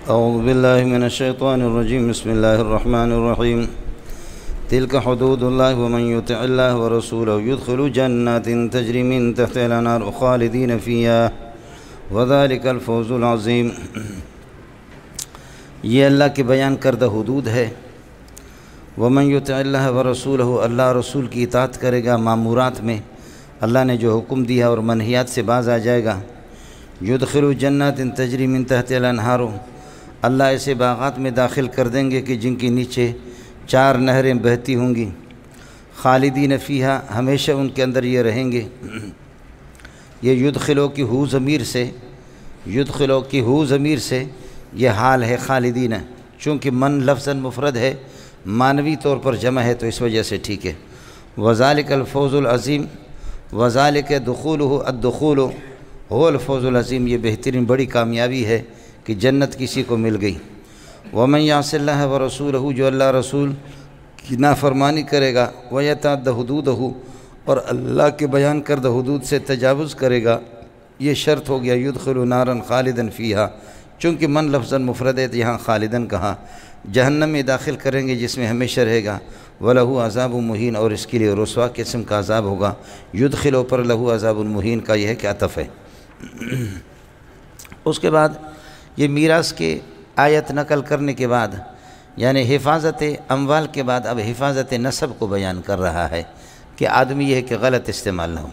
أعوذ بالله من الشيطان الرجيم بسم الله الرحمن الرحيم تلك حدود الله ومن يطع الله ورسوله يدخل جنات تجري من تحتها الأنهار خالدين فيها وذلك الفوز العظيم۔ یہ اللہ کے بیان کردہ حدود ہے۔ ومن يطع الله ورسوله، اللہ رسول کی اطاعت کرے گا مامورات میں، اللہ نے جو حکم دیا اور منہیات سے باز آ جائے گا۔ يدخل جنات تجری من تحتها الأنهار، اللہ ایسے باغات میں داخل کر دیں گے کہ جن کے نیچے 4 نہریں بہتی ہوں گی۔ خالدین فیہا، ہمیشہ ان کے اندر یہ رہیں گے۔ یہ یدخلو کی ہو ضمیر سے یہ حال ہے خالدین، چونکہ من لفظاً مفرد ہے، معنوی طور پر جمع ہے تو اس وجہ سے ٹھیک ہے۔ وذالک الفوز العظیم، وذالک دخولہ الدخول هو الفوز العظیم، یہ بہترین بڑی کامیابی ہے کہ جنت کسی کو مل گئی۔ ومن یعص اللہ ورسولہ، جو اللہ رسول کی نافرمانی کرے گا، ویتعد حدودہ، اور اللہ کے بیان کردہ حدود سے تجاوز کرے گا، یہ شرط ہو گیا یدخل نارا خالدا فیہا، چونکہ من لفظاً مفرد ہے یہاں خالدن کہا، جہنم میں داخل کریں گے جس میں ہمیشہ رہے گا۔ وَلَهُ عَذَابٌ مُّهِينٌ، اور اس کے لیے رسوا قسم کا عذاب ہوگا۔ یدخلو پر لہو عذاب مہین کا یہ ہے کہ عطف ہے۔ اس کے بعد یہ میراث کے آیت نقل کرنے کے بعد، یعنی حفاظت اموال کے بعد اب حفاظت نسب کو بیان کر رہا ہے کہ آدمی یہ ہے کہ غلط استعمال نہ ہو۔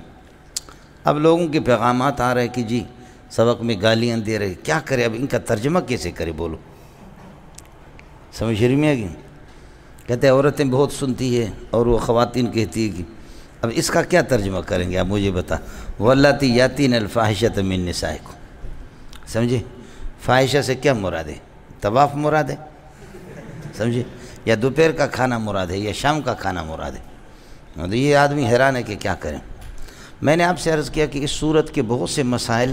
اب لوگوں کے پیغامات آ رہے کہ جی سبق میں گالیاں دے رہے، کیا کرے؟ اب ان کا ترجمہ کیسے کرے؟ بولو، سمجھ رہی میں کہ کہتے ہیں عورتیں بہت سنتی ہے اور وہ خواتین کہتی ہے کہ اب اس کا کیا ترجمہ کریں گے؟ آپ مجھے بتا۔ وَاللَّاتِي يَأْتِينَ الْفَاحِشَةَ مِن نِّسَائِكُمْ، سمجھے؟ فاحشہ سے کیا مراد ہے؟ طواف مراد ہے، سمجھے؟ یا دوپہر کا کھانا مراد ہے، یا شام کا کھانا مراد ہے؟ تو یہ آدمی حیران ہے کہ کیا کریں۔ میں نے آپ سے عرض کیا کہ اس صورت کے بہت سے مسائل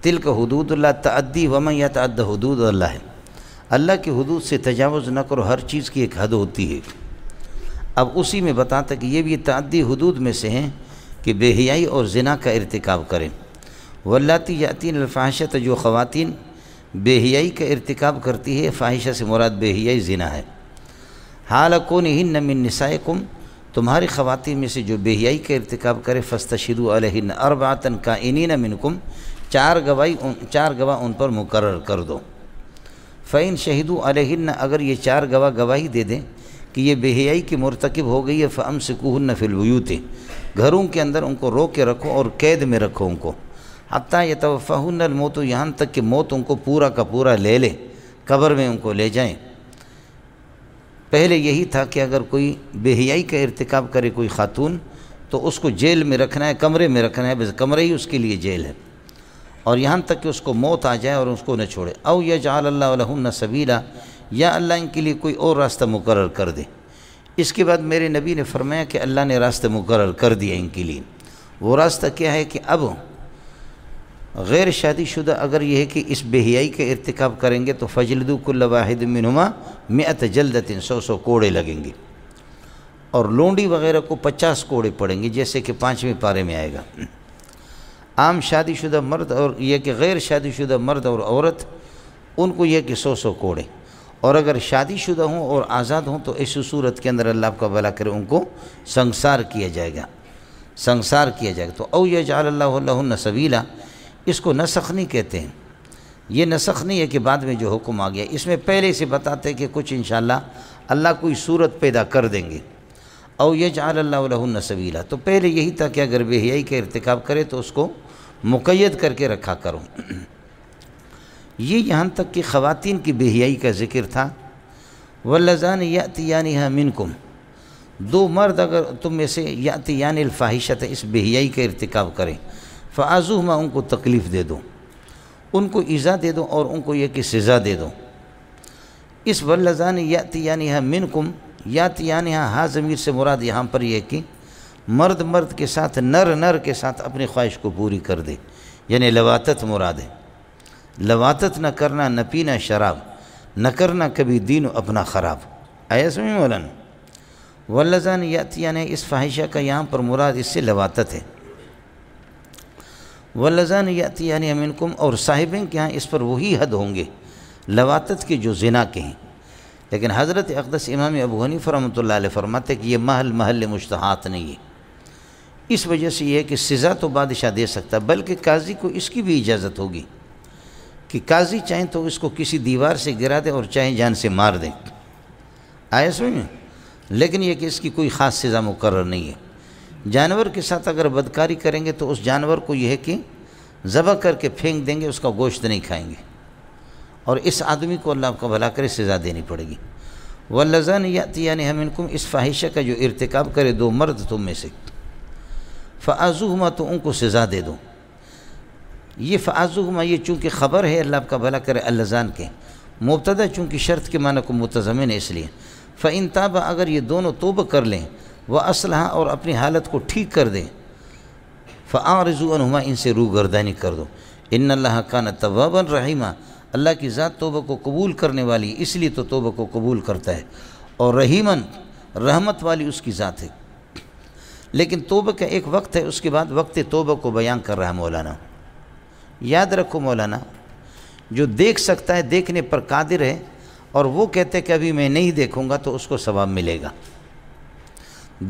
تلک حدود اللہ تعدی ومن یتعد حدود اللہ ہے، اللہ کی حدود سے تجاوز نہ کرو، ہر چیز کی ایک حد ہوتی ہے۔ اب اسی میں بتاتا کہ یہ بھی تعدی حدود میں سے ہیں کہ بے حیائی اور زنا کا ارتکاب کریں۔ واللاتی یاتین الفاحشۃ، جو خواتین بے حیائی کا ارتکاب کرتی ہے، فاحشہ سے مراد بے حیائی زنا ہے۔ حال کونہن من نسائکم، تمہاری خواتین میں سے جو بے حیائی کا ارتکاب کرے، فاستشہدوا علیہن اربعۃ کائنین منکم، 4 گواہ ان پر مقرر کر دو۔ فإن شہدوا علیہن، اگر یہ 4 گواہ گواہی دے دیں کہ یہ بے حیائی کی مرتکب ہو گئی ہے، فامسکوہن فی البیوت، گھروں کے اندر ان کو روک کے رکھو اور قید میں رکھو ان کو، حتیٰ یتوفاہن الموت، یہاں تک کہ موت ان کو پورا کا پورا لے لے، قبر میں ان کو لے جائیں۔ پہلے یہی تھا کہ اگر کوئی بے حیائی کا ارتکاب کرے کوئی خاتون تو اس کو جیل میں رکھنا ہے، کمرے میں رکھنا ہے، بس کمرہ ہی اس کے لیے جیل ہے، اور یہاں تک کہ اس کو موت آ جائے اور اس کو نہ چھوڑے۔ او یجعل اللہ لہن سبیلا، یا اللہ ان کے لیے کوئی اور راستہ مقرر کر دے۔ اس کے بعد میرے نبی نے فرمایا کہ اللہ نے راستہ مقرر کر دیا ان کے لیے۔ وہ راستہ کیا ہے کہ اب غیر شادی شدہ اگر یہ ہے کہ اس بے حیائی کا ارتکاب کریں گے تو فجلدوا کل واحد منہما 100 جلدۃ، 100 کوڑے لگیں گے، اور لونڈی وغیرہ کو 50 کوڑے پڑیں گے، جیسے کہ 5ویں پارے میں آئے گا۔ عام شادی شدہ مرد اور یہ کہ غیر شادی شدہ مرد اور عورت، ان کو یہ کہ 100 کوڑے، اور اگر شادی شدہ ہوں اور آزاد ہوں تو اس صورت کے اندر اللہ آپ کا بھلا کرے ان کو سنسار کیا جائے گا، تو او یجعل اللہ لہن سبیلا، اس کو نسخ نہیں کہتے ہیں۔ یہ نسخ نہیں ہے کہ بعد میں جو حکم آ گیا، اس میں پہلے سے بتاتے کہ کچھ انشاءاللہ اللہ کوئی صورت پیدا کر دیں گے۔ او یجعل اللہ لہن سبیلا، تو پہلے یہی تھا کہ اگر بے حیائی کا ارتکاب کرے تو اس کو مقید کر کے رکھا کرو۔ یہ یہاں تک کہ خواتین کی بے حیائی کا ذکر تھا۔ واللذان یأتیانہا منکم، 2 مرد اگر تم میں سے یأتیان الفاحشۃ، اس بے حیائی کا ارتکاب کریں، فآذوہما، ان کو تکلیف دے دو، ان کو ایذا دے دو اور ان کو یہ کہ سزا دے دو۔ اس واللذان یأتیانہا منکم، یأتیانہا ہا ضمیر سے مراد یہاں پر یہ کہ مرد کے ساتھ، نر کے ساتھ اپنی خواہش کو پوری کر دے، یعنی لواطت مراد ہے۔ لواطت نہ کرنا، نہ پینا شراب، نہ کرنا کبھی دین اپنا خراب۔ آیا سمجھ مولانا؟ واللذان یأتیان، اس فاحشہ کا یہاں پر مراد اس سے لواطت ہے۔ واللذان یأتیان منکم، اور صاحبین کے ہاں اس پر وہی حد ہوں گے لواتت کے جو زنا کے ہیں، لیکن حضرت اقدس امام ابو حنیفہ رحمۃ اللہ علیہ فرماتے کہ یہ محل مشتہات نہیں ہے، اس وجہ سے یہ ہے کہ سزا تو بادشاہ دے سکتا ہے، بلکہ قاضی کو اس کی بھی اجازت ہوگی کہ قاضی چاہیں تو اس کو کسی دیوار سے گرا دے اور چاہیں جان سے مار دے، آیا سمجھ میں؟ لیکن یہ کہ اس کی کوئی خاص سزا مقرر نہیں ہے۔ جانور کے ساتھ اگر بدکاری کریں گے تو اس جانور کو یہ ہے کہ ذبح کر کے پھینک دیں گے، اس کا گوشت نہیں کھائیں گے، اور اس آدمی کو اللہ کا بھلا کرے سزا دینی پڑے گی۔ واللذان یأتیان منکم، اس فاحشہ کا جو ارتکاب کرے دو مرد تم میں سے، فآذوہما، تو ان کو سزا دے دو۔ یہ فآذوہما یہ چونکہ خبر ہے اللہ کا بھلا کرے اللذان کے، مبتدا چونکہ شرط کے معنی کو متضمن ہے اس لیے، فإن تابا، اگر یہ دونوں توبہ کر لیں، وأصلحا، اور اپنی حالت کو ٹھیک کر دیں، فأعرضوا عنہما، ان سے روگردانی کر دو۔ ان اللہ کان توابا رحیما، اللہ کی ذات توبہ کو قبول کرنے والی، اس لیے تو توبہ کو قبول کرتا ہے، اور رحیماً، رحمت والی اس کی ذات ہے۔ لیکن توبہ کا ایک وقت ہے، اس کے بعد وقت توبہ کو بیان کر رہا ہے مولانا۔ یاد رکھو مولانا، جو دیکھ سکتا ہے، دیکھنے پر قادر ہے، اور وہ کہتے کہ ابھی میں نہیں دیکھوں گا تو اس کو ثواب ملے گا۔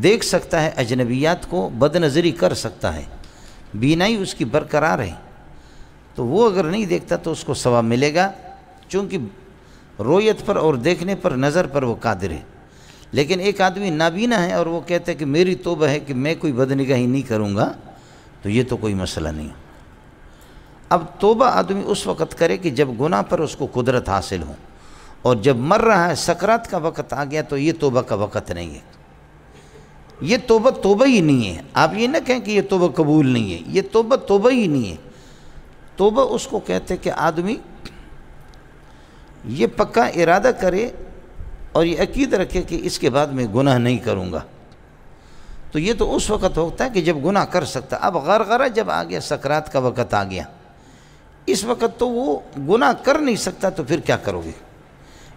دیکھ سکتا ہے، اجنبیات کو بد نظری کر سکتا ہے، بینائی اس کی برقرار ہے، تو وہ اگر نہیں دیکھتا تو اس کو ثواب ملے گا، چونکہ رویت پر اور دیکھنے پر، نظر پر وہ قادر ہے۔ لیکن ایک آدمی نابینا ہے اور وہ کہتا ہے کہ میری توبہ ہے کہ میں کوئی بدنگاہی نہیں کروں گا، تو یہ تو کوئی مسئلہ نہیں۔ اب توبہ آدمی اس وقت کرے کہ جب گناہ پر اس کو قدرت حاصل ہو، اور جب مر رہا ہے، سکرات کا وقت آ گیا، تو یہ توبہ کا وقت نہیں ہے۔ یہ توبہ ہی نہیں ہے۔ آپ یہ نہ کہیں کہ یہ توبہ قبول نہیں ہے، یہ توبہ ہی نہیں ہے۔ توبہ اس کو کہتے کہ آدمی یہ پکا ارادہ کرے اور یہ عقیدہ رکھے کہ اس کے بعد میں گناہ نہیں کروں گا، تو یہ تو اس وقت ہوتا ہے کہ جب گناہ کر سکتا۔ اب غرغرہ جب آ گیا، سکرات کا وقت آ گیا، اس وقت تو وہ گناہ کر نہیں سکتا، تو پھر کیا کرو گے؟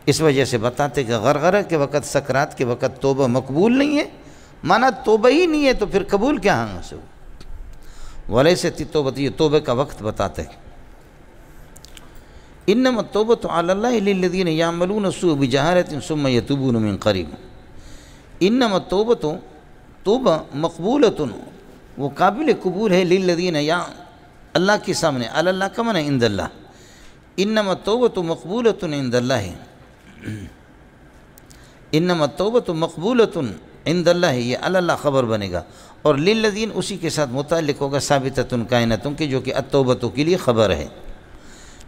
اس وجہ سے بتاتے کہ غرغرہ کے وقت، سکرات کے وقت توبہ مقبول نہیں ہے، مانا توبہ ہی نہیں ہے، تو پھر قبول کیا ہاں سے ہو؟ ولیست التوبۃ، یہ توبہ کا وقت بتاتے ہیں۔ انما التوبۃ علی اللہ للذین یعملون السوء بجہالۃ ثم یتوبون من قریب۔ انما التوبۃ، توبہ مقبولۃ، وہ قابل قبول ہے، للذین، یا اللہ کے سامنے، علی اللہ کا معنی عند اللہ، انما التوبۃ مقبولۃ عند اللہ، انما التوبۃ مقبولۃ عند اللہ، یہ علی اللہ خبر بنے گا، اور للذین اسی کے ساتھ متعلق ہوگا ثابتۃ کائنۃ کی، جو کہ التوبۃ کے لیے خبر ہے۔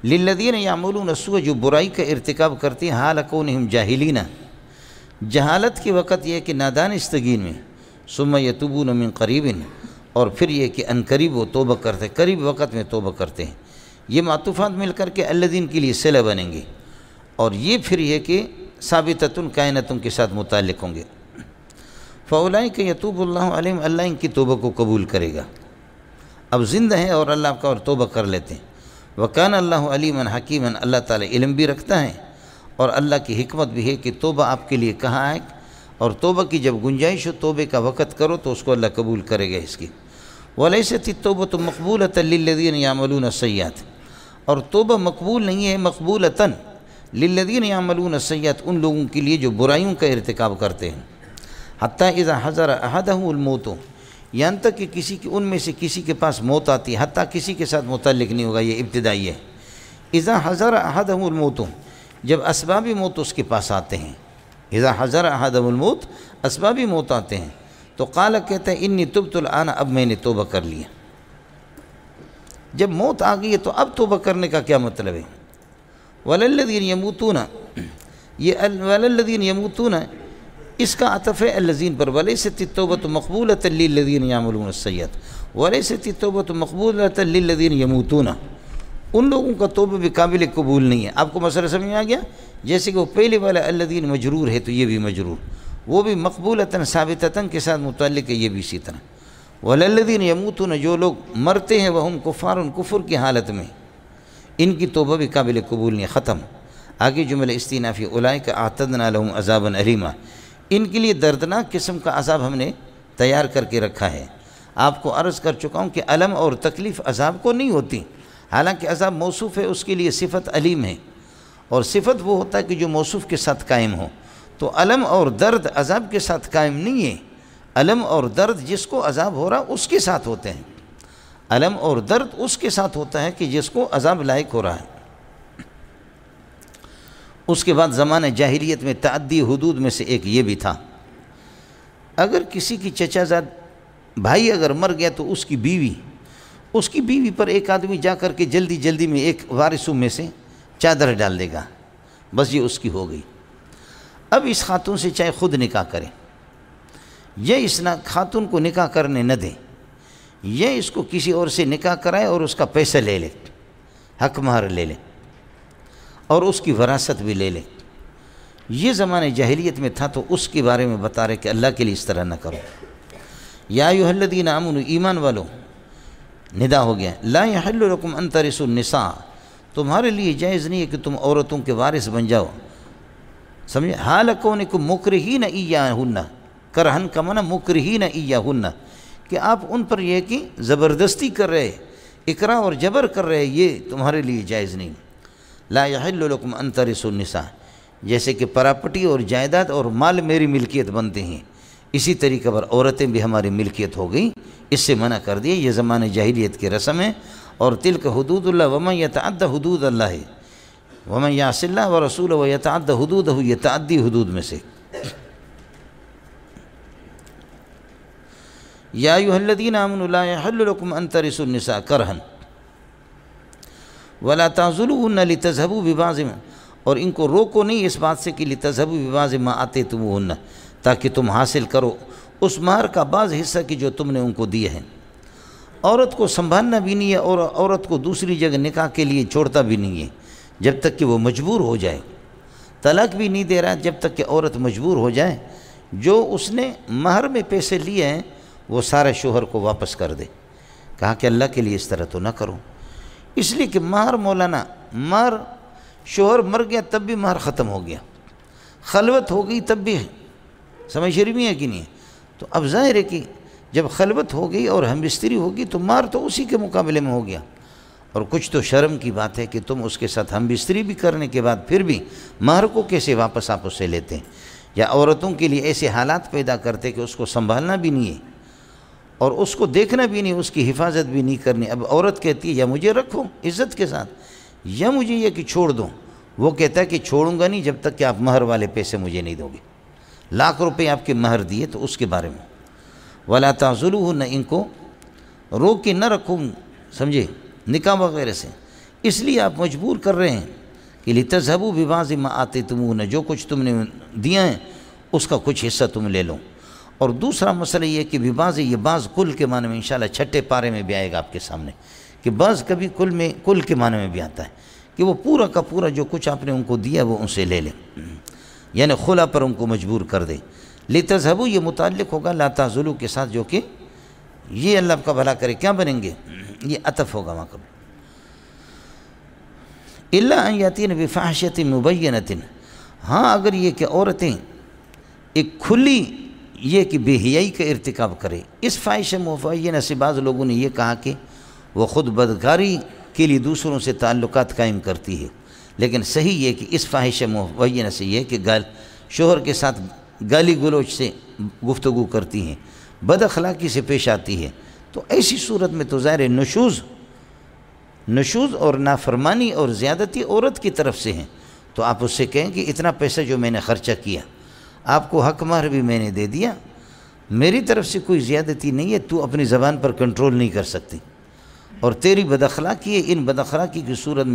للذین یعملون السوء، جو برائی کا ارتکاب کرتے ہیں، حال کونہم جاہلین، جہالت کے وقت یہ کہ نادانستگی میں، ثم یتوبون من قریب، اور پھر یہ کہ ان قریب وہ توبہ کرتے، قریب وقت میں توبہ کرتے ہیں۔ یہ معطوفات مل کر کے الذین کے لیے صلہ بنیں گے، اور یہ پھر یہ کہ ثابتۃ کائنۃ کے ساتھ متعلق ہوں گے۔ فاولئک یتوب اللہ علیہم، اللہ ان کی توبہ کو قبول کرے گا۔ اب زندہ ہیں اور اللہ کا اور توبہ کر لیتے ہیں۔ وکان اللہ علیما حکیما، اللہ تعالی علم بھی رکھتا ہے، اور اللہ کی حکمت بھی ہے کہ توبہ آپ کے لیے کہاں آئے، اور توبہ کی جب گنجائش ہو، توبے کا وقت کرو تو اس کو اللہ قبول کرے گا اس کی۔ ولیست التوبۃ مقبولۃ للذین یعملون السیئات، اور توبہ مقبول نہیں ہے، مقبولۃ للذین یعملون السیئات، ان لوگوں کے لیے جو برائیوں کا ارتکاب کرتے ہیں۔ حتیٰ اذا حضر احدہ الموت، یہاں تک کہ کسی کی ان میں سے کسی کے پاس موت آتی ہے، حتیٰ کسی کے ساتھ متعلق نہیں ہوگا، یہ ابتدائی ہے۔ اذا حضر احدہ الموت، جب اسباب موت اس کے پاس آتے ہیں، اذا حضر احدہ الموت، اسباب موت آتے ہیں، تو قال کہتا ہے انی تبت الآن، اب میں نے توبہ کر لیا۔ جب موت آ گئی ہے تو اب توبہ کرنے کا کیا مطلب ہے؟ وللذین یموتون، یہ وللذین یموتون اس کا عطف ہے الذین پر، ولیست التوبۃ مقبولۃ للذین یعملون السیئات، ولیست التوبۃ مقبولۃ للذین یموتون، ان لوگوں کا توبہ بھی قابل قبول نہیں ہے۔ آپ کو مسئلہ سمجھ میں آ گیا؟ جیسے کہ وہ پہلے والا الذین مجرور ہے تو یہ بھی مجرور، وہ بھی مقبولۃ ثابتۃ کے ساتھ متعلق ہے، یہ بھی اسی طرح۔ وللذین یموتون، جو لوگ مرتے ہیں وہم کفار، کفر کی حالت میں، ان کی توبہ بھی قابل قبول نہیں، ختم۔ آگے جملہ استئنافی، اولئک اعتدنا لهم عذابا الیما، ان کے لیے دردناک قسم کا عذاب ہم نے تیار کر کے رکھا ہے۔ آپ کو عرض کر چکا ہوں کہ الم اور تکلیف عذاب کو نہیں ہوتی، حالانکہ عذاب موصوف ہے، اس کے لیے صفت علیم ہے، اور صفت وہ ہوتا ہے کہ جو موصوف کے ساتھ قائم ہو. تو علم اور درد عذاب کے ساتھ قائم نہیں ہے. علم اور درد جس کو عذاب ہو رہا اس کے ساتھ ہوتے ہیں. علم اور درد اس کے ساتھ ہوتا ہے کہ جس کو عذاب لائق ہو رہا ہے. اس کے بعد زمانہ جاہلیت میں تعدی حدود میں سے ایک یہ بھی تھا. اگر کسی کی چچا زاد بھائی اگر مر گیا تو اس کی بیوی پر ایک آدمی جا کر کے جلدی جلدی میں ایک وارثوں میں سے چادر ڈال دے گا، بس یہ اس کی ہو گئی. اب اس خاتون سے چاہے خود نکاح کرے یا اس خاتون کو نکاح کرنے نہ دے یا اس کو کسی اور سے نکاح کرائے اور اس کا پیسہ لے لے، حق مہر لے لے اور اس کی وراثت بھی لے لے. یہ زمانے جاہلیت میں تھا تو اس کے بارے میں بتا رہے کہ اللہ کے لیے اس طرح نہ کرو. یا ایھا الذین آمنوا، ایمان والو، ندا ہو گیا. لا یحل لکم ان ترثوا النساء، تمہارے لیے جائز نہیں ہے کہ تم عورتوں کے وارث بن جاؤ. سمجھے؟ حال کونکم مکرہین ایاہن، کرہن کا معنی مکرہین ایاہن، کہ آپ ان پر یہ کہ زبردستی کر رہے، اکراہ اور جبر کر رہے، یہ تمہارے لیے جائز نہیں. لا یحل لکم ان ترثوا النساء، جیسے کہ پراپرٹی اور جائیداد اور مال میری ملکیت بنتے ہیں، اسی طریقے پر عورتیں بھی ہماری ملکیت ہو گئی، اس سے منع کر دیے. یہ زمانے جاہلیت کی رسم ہے. اور تلک حدود اللہ ومن یتعد حدود اللہ، ومن یعص اللہ ورسولہ ویتعد حدودہ، یہ تعدی حدود میں سے. یا ایھا الذین آمنوا لا یحل لکم ان ترثوا النساء کرہا ولا تعضلوہن لتذہبوا ببعض ما، اور ان کو روکو نہیں اس بات سے کہ لتذہبوا ببعض ما آتیتموہن، تاکہ تم حاصل کرو اس مہر کا بعض حصہ کی جو تم نے ان کو دیے ہیں. عورت کو سنبھالنا بھی نہیں ہے اور عورت کو دوسری جگہ نکاح کے لیے چھوڑتا بھی نہیں ہے جب تک کہ وہ مجبور ہو جائے. طلاق بھی نہیں دے رہا جب تک کہ عورت مجبور ہو جائے. جو اس نے مہر میں پیسے لیے ہیں وہ سارے شوہر کو واپس کر دے. کہا کہ اللہ کے لیے اس طرح تو نہ کرو، اس لیے کہ مہر مولانا، مہر شوہر مر گیا تب بھی مہر ختم ہو گیا، خلوت ہو گئی تب بھی، سمجھ شرمی ہے کہ نہیں؟ تو اب ظاہر ہے کہ جب خلوت ہو گئی اور ہم بستری ہوگی تو مہر تو اسی کے مقابلے میں ہو گیا. اور کچھ تو شرم کی بات ہے کہ تم اس کے ساتھ ہم بستری بھی کرنے کے بعد پھر بھی مہر کو کیسے واپس آپ اس سے لیتے ہیں. یا عورتوں کے لیے ایسے حالات پیدا کرتے کہ اس کو سنبھالنا بھی نہیں ہے اور اس کو دیکھنا بھی نہیں، اس کی حفاظت بھی نہیں کرنی. اب عورت کہتی ہے یا مجھے رکھو عزت کے ساتھ یا مجھے یہ کہ چھوڑ دو. وہ کہتا ہے کہ چھوڑوں گا نہیں جب تک کہ آپ مہر والے پیسے مجھے نہیں دو گے. لاکھ روپے آپ کے مہر دیے تو اس کے بارے میں وَلَا تَعْضُلُوهُنَّ، ان کو روک کے نہ رکھوں، سمجھے، نکاح وغیرہ سے. اس لیے آپ مجبور کر رہے ہیں کہ لِتَذْهَبُوا بِبَعْضِ مَا آتَيْتُمُوهُنَّ، جو کچھ تم نے دیا ہے اس کا کچھ حصہ تم لے لو. اور دوسرا مسئلہ یہ کہ بِبَعْضِ، یہ بعض کل کے معنی میں انشاءاللہ چھٹے پارے میں بھی آئے گا آپ کے سامنے، کہ بعض کبھی کل کے معنی میں بھی آتا ہے کہ وہ پورا کا پورا جو کچھ آپ نے ان کو دیا وہ ان سے لے لیں، یعنی خلا پر ان کو مجبور کر دے. لِتَذْهَبُوا یہ متعلق ہوگا لا تعضلوا کے ساتھ، جو کہ یہ اللہ کا بھلا کرے کیا بنیں گے، یہ عطف ہوگا وہاں کبھی. إِلَّا أَن يَأْتِينَ بِفَاحِشَةٍ مُبَيِّنَةٍ، ہاں اگر یہ کہ عورتیں ایک کھلی یہ کہ بے حیائی کا ارتکاب کرے. اس فاحشہ مبینہ سے بعض لوگوں نے یہ کہا کہ وہ خود بدکاری کے لیے دوسروں سے تعلقات قائم کرتی ہے، لیکن صحیح یہ کہ اس فاحشہ مبینہ سے یہ کہ شوہر کے ساتھ گالی گلوچ سے گفتگو کرتی ہیں، بد اخلاقی سے پیش آتی ہے. تو ایسی صورت میں تو ظاہر نشوز اور نافرمانی اور زیادتی عورت کی طرف سے ہیں. تو آپ اس سے کہیں کہ اتنا پیسہ جو میں نے خرچہ کیا، آپ کو حق مہر بھی میں نے دے دیا، میری طرف سے کوئی زیادتی نہیں ہے، تو اپنی زبان پر کنٹرول نہیں کر سکتی، اور تیری بد اخلاقی ہے، ان بد اخلاقی کی صورت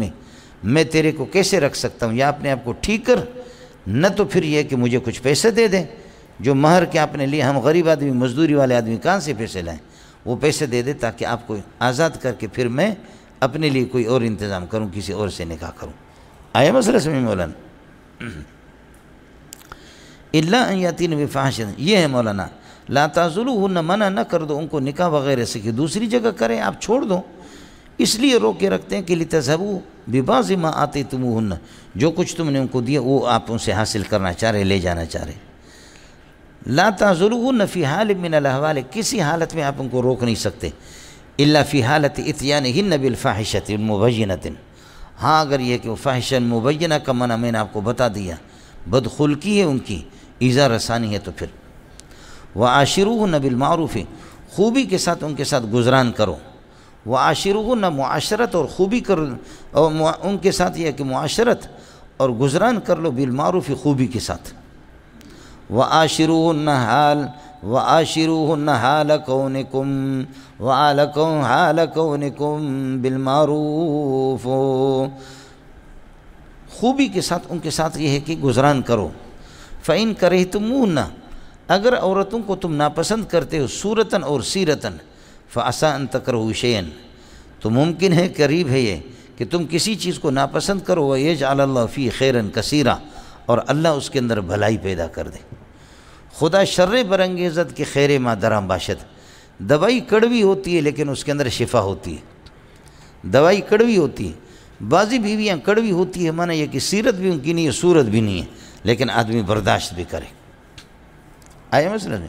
میں تیرے کو کیسے رکھ سکتا ہوں؟ یا اپنے آپ کو ٹھیک کر، نہ تو پھر یہ کہ مجھے کچھ پیسے دے دیں جو مہر کے آپ نے لیے. ہم غریب آدمی، مزدوری والے آدمی کہاں سے پیسے لائیں؟ وہ پیسے دے دے تاکہ آپ کو آزاد کر کے پھر میں اپنے لیے کوئی اور انتظام کروں، کسی اور سے نکاح کروں. آیا مسئلہ سمجھ مولانا؟ إِلَّا أَن يَأْتِينَ بِفَاحِشَةٍ، یہ ہے مولانا. لا تعضلوهن، منع نہ کر دو ان کو نکاح وغیرہ سے کہ دوسری جگہ کریں، آپ چھوڑ دو. اس لیے روک کے رکھتے ہیں کہ لِتَذْهَبُوا بِبَعْضِ مَا آتَيْتُمُوهُنَّ، جو کچھ تم نے ان کو دیا وہ آپ ان سے حاصل کرنا چاہ رہے، لے جانا چاہ رہے. لا تعضلوهن فی حال من الاحوال، کسی حالت میں آپ ان کو روک نہیں سکتے. الا فی حالت اتیانہن بالفاحشۃ المبینۃ، ہاں اگر یہ کہ فاحشن مبینہ کا منع میں نے آپ کو بتا دیا، بدخلقی ہے ان کی، ایذا رسانی ہے، تو پھر وعاشروہن بالمعروف، خوبی کے ساتھ ان کے ساتھ گزران کرو، وعاشروہن معاشرت اور خوبی کر، اور ان کے ساتھ یہ کہ معاشرت اور گزران کر لو بالمعروف، خوبی کے ساتھ، وعاشروہن حال کونکم حال کونکم بالمعروف، خوبی کے ساتھ ان کے ساتھ یہ ہے کہ گزران کرو، فَإِن كَرِهْتُمُوهُنَّ، اگر عورتوں کو تم ناپسند کرتے ہو صورتاً اور سیرتاً، فَعَسَىٰ أَن تَكْرَهُوا شَيْئًا، تو ممکن ہے، قریب ہے یہ کہ تم کسی چیز کو ناپسند کرو، وَيَجْعَلَ اللَّهُ فِيهِ خَيْرًا كَثِيرًا، اور اللہ اس کے اندر بھلائی پیدا کر دے۔ خدا شر برانگیزت کے خیر ما درام باشد، دوائی کڑوی ہوتی ہے لیکن اس کے اندر شفا ہوتی ہے، دوائی کڑوی ہوتی ہے، بعضی بیویاں کڑوی ہوتی ہے، معنی یہ کہ سیرت بھی ان کی نہیں ہے، صورت بھی نہیں ہے، لیکن آدمی برداشت بھی کرے۔ آئے مسئلہ میں